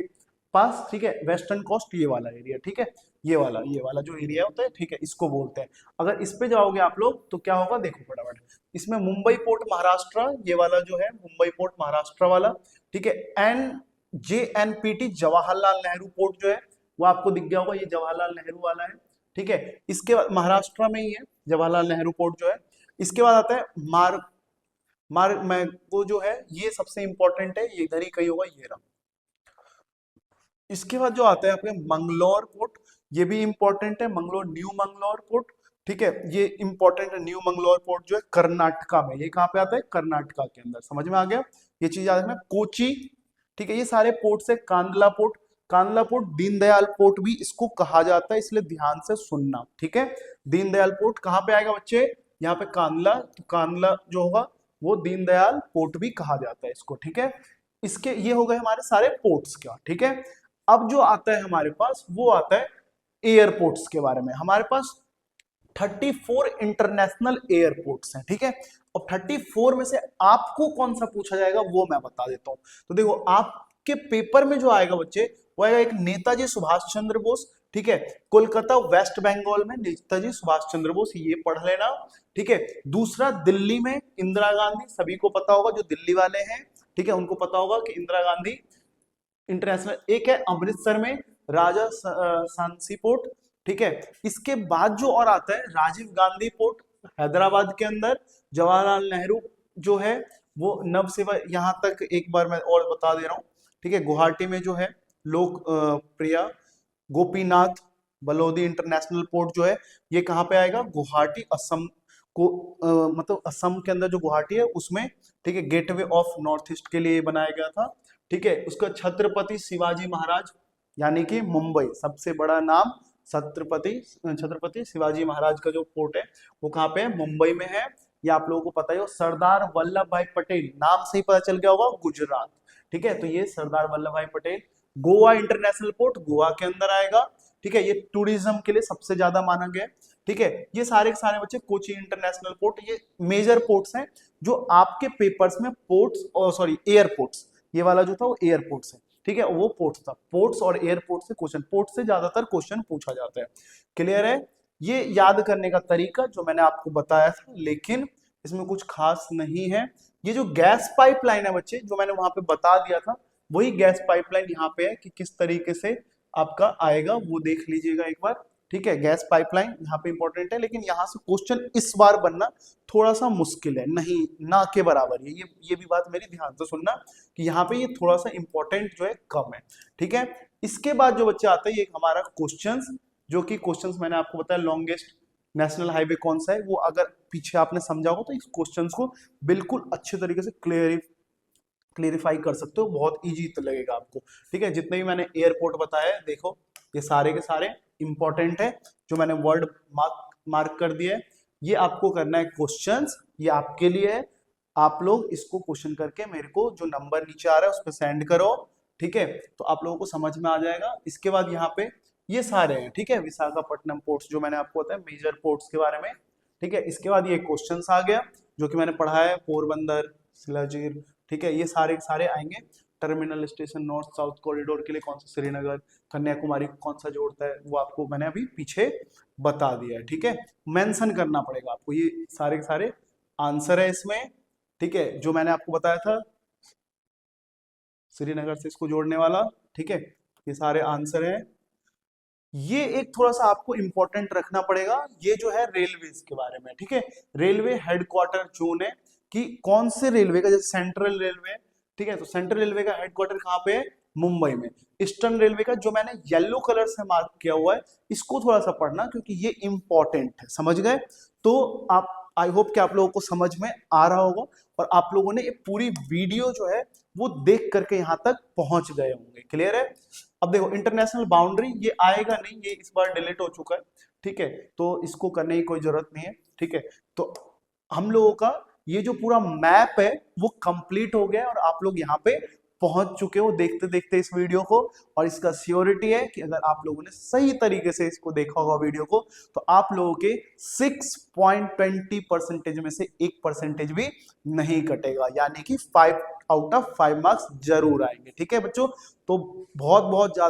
पास, ठीक है, वेस्टर्न कोस्ट ये वाला एरिया, ठीक है, ये वाला जो एरिया होता है, ठीक है, इसको बोलते हैं। अगर इस पे जाओगे आप लोग तो क्या होगा, देखो फटाफट, इसमें मुंबई पोर्ट महाराष्ट्र, ये वाला जो है मुंबई पोर्ट महाराष्ट्र वाला, ठीक है। JNPT जवाहरलाल नेहरू पोर्ट जो है वो आपको दिख गया होगा, ये जवाहरलाल नेहरू वाला है, ठीक है। इसके बाद महाराष्ट्र में ही है जवाहरलाल नेहरू पोर्ट जो है। इसके बाद आता है वो जो है ये सबसे इंपॉर्टेंट है, ये इधर ही कहीं होगा, ये रहा। इसके बाद जो आता है आपके मंगलोर पोर्ट, ये भी इंपॉर्टेंट है, न्यू मंगलोर पोर्ट, ठीक है, ये इंपॉर्टेंट है। न्यू मंगलोर पोर्ट जो है कर्नाटका में, ये कहाँ पे आता है, कर्नाटका के अंदर, समझ में आ गया, ये चीज याद रखना। कोची, ठीक है, ये सारे पोर्ट से। कांदला पोर्ट दीनदयाल पोर्ट भी इसको कहा जाता है, इसलिए ध्यान से सुनना, ठीक है। दीनदयाल पोर्ट कहाँ पे आएगा बच्चे, यहाँ पे कांदला, तो कांदला जो होगा वो दीनदयाल पोर्ट भी कहा जाता है इसको, ठीक है। इसके ये हो गए हमारे सारे पोर्ट्स का, ठीक है। अब जो आता है हमारे पास वो आता है एयरपोर्ट्स के बारे में। हमारे पास 34 इंटरनेशनल एयरपोर्ट्स हैं, ठीक है। और 34 में से आपको कौन सा पूछा जाएगा वो मैं बता देता हूं। तो देखो आपके पेपर में जो आएगा बच्चे, वो आएगा एक नेताजी सुभाष चंद्र बोस, ठीक है, कोलकाता वेस्ट बंगाल में नेताजी सुभाष चंद्र बोस, ये पढ़ लेना, ठीक है। दूसरा दिल्ली में इंदिरा गांधी, सभी को पता होगा जो दिल्ली वाले हैं, ठीक है, उनको पता होगा कि इंदिरा गांधी इंटरनेशनल। एक है अमृतसर में राजा सांसी पोर्ट, ठीक है। इसके बाद जो और आता है राजीव गांधी पोर्ट हैदराबाद के अंदर। जवाहरलाल नेहरू जो है वो नव सेवा, यहां तक एक बार मैं और बता दे रहा हूँ, ठीक है। गुवाहाटी में जो है लोक प्रिया गोपीनाथ बलोदी इंटरनेशनल पोर्ट जो है ये कहाँ पे आएगा, गुवाहाटी असम को, मतलब असम के अंदर जो गुवाहाटी है उसमें, ठीक है। गेटवे ऑफ नॉर्थ ईस्ट के लिए बनाया गया था, ठीक है। उसका छत्रपति शिवाजी महाराज, यानी कि मुंबई सबसे बड़ा नाम, छत्रपति शिवाजी महाराज का जो पोर्ट है वो कहाँ पे है, मुंबई में है, ये आप लोगों को पता ही हो। सरदार वल्लभ भाई पटेल, नाम से ही पता चल गया होगा, गुजरात, ठीक है। तो ये सरदार वल्लभ भाई पटेल गोवा इंटरनेशनल पोर्ट गोवा के अंदर आएगा, ठीक है, ये टूरिज्म के लिए सबसे ज्यादा माना गया है, ठीक है। ये सारे के सारे बच्चे कोची इंटरनेशनल पोर्ट, ये मेजर पोर्ट्स हैं जो आपके पेपर्स में पोर्ट्स और सॉरी एयरपोर्ट्स, ये वाला जो था वो एयरपोर्ट्स है, ठीक है, वो पोर्ट्स था, पोर्ट्स और एयरपोर्ट से क्वेश्चन, पोर्ट से ज्यादातर क्वेश्चन पूछा जाता है। क्लियर है? ये याद करने का तरीका जो मैंने आपको बताया था, लेकिन इसमें कुछ खास नहीं है। ये जो गैस पाइपलाइन है बच्चे, जो मैंने वहां पे बता दिया था, वही गैस पाइपलाइन यहाँ पे है कि किस तरीके से आपका आएगा, वो देख लीजिएगा एक बार, ठीक है। गैस पाइपलाइन यहाँ पे इंपॉर्टेंट है, लेकिन यहाँ से क्वेश्चन इस बार बनना थोड़ा सा मुश्किल है, नहीं ना के बराबर है, ये भी बात मेरी ध्यान से सुनना कि यहाँ पे ये थोड़ा सा इंपॉर्टेंट जो है कम है, ठीक है। इसके बाद जो बच्चे आता है ये हमारा क्वेश्चंस, जो कि क्वेश्चंस मैंने आपको बताया लॉन्गेस्ट नेशनल हाईवे कौन सा है, वो अगर पीछे आपने समझा हो तो इस क्वेश्चंस को बिल्कुल अच्छे तरीके से क्लियरिफाई कर सकते हो, बहुत इजी तो लगेगा आपको, ठीक है। जितने भी मैंने एयरपोर्ट बताया है, देखो ये सारे के सारे इंपॉर्टेंट है, जो मैंने वर्ड मार्क कर दिया है, ये आपको करना है क्वेश्चंस, ये आपके लिए है, आप लोग इसको क्वेश्चन करके मेरे को जो नंबर नीचे आ रहा है उस पर सेंड करो, ठीक है, तो आप लोगों को समझ में आ जाएगा। इसके बाद यहाँ पे ये सारे हैं, ठीक है, विशाखापट्टनम पोर्ट्स जो मैंने आपको बताया मेजर पोर्ट्स के बारे में, ठीक है। इसके बाद ये क्वेश्चंस आ गया जो कि मैंने पढ़ाया है, पोरबंदर, सिलाजीर, ठीक है, ये सारे के सारे आएंगे। Terminal station north south corridor के लिए कौन सा, श्रीनगर, कन्याकुमारी को कौन सा जोड़ता है, वो आपको मैंने अभी पीछे बता दिया है, ठीक है। मेंशन करना पड़ेगा आपको, ये सारे के सारे आंसर है इसमें, ठीक है, जो मैंने आपको बताया था श्रीनगर से इसको जोड़ने वाला, ठीक है, ये सारे आंसर है। ये एक थोड़ा सा आपको इंपॉर्टेंट रखना पड़ेगा, ये जो है रेलवेज के बारे में, ठीक है, रेलवे हेडक्वार्टर जोन है कि कौन से रेलवे का, जैसे सेंट्रल रेलवे, ठीक है, तो सेंट्रल रेलवे का हेडक्वार्टर कहाँ पे है, मुंबई में। ईस्टर्न रेलवे का जो मैंने येलो कलर से मार्क किया हुआ है, इसको थोड़ा सा पढ़ना क्योंकि ये इंपॉर्टेंट है, समझ गए? तो आप, आई होप कि आप लोगों को समझ में आ रहा होगा और आप लोगों ने ये पूरी वीडियो जो है वो देख करके यहाँ तक पहुंच गए होंगे। क्लियर है? अब देखो इंटरनेशनल बाउंड्री ये आएगा नहीं, ये इस बार डिलीट हो चुका है, ठीक है, तो इसको करने की कोई जरूरत नहीं है, ठीक है। तो हम लोगों का ये जो पूरा मैप है वो कंप्लीट हो गया है और आप लोग यहाँ पे पहुंच चुके हो देखते देखते इस वीडियो को, और इसका श्योरिटी है कि अगर आप लोगों ने सही तरीके से इसको देखा होगा वीडियो को, तो आप लोगों के 6.20% में से 1% भी नहीं कटेगा, यानी कि 5 आउट ऑफ 5 मार्क्स जरूर आएंगे, ठीक है बच्चों। तो बहुत बहुत ज्यादा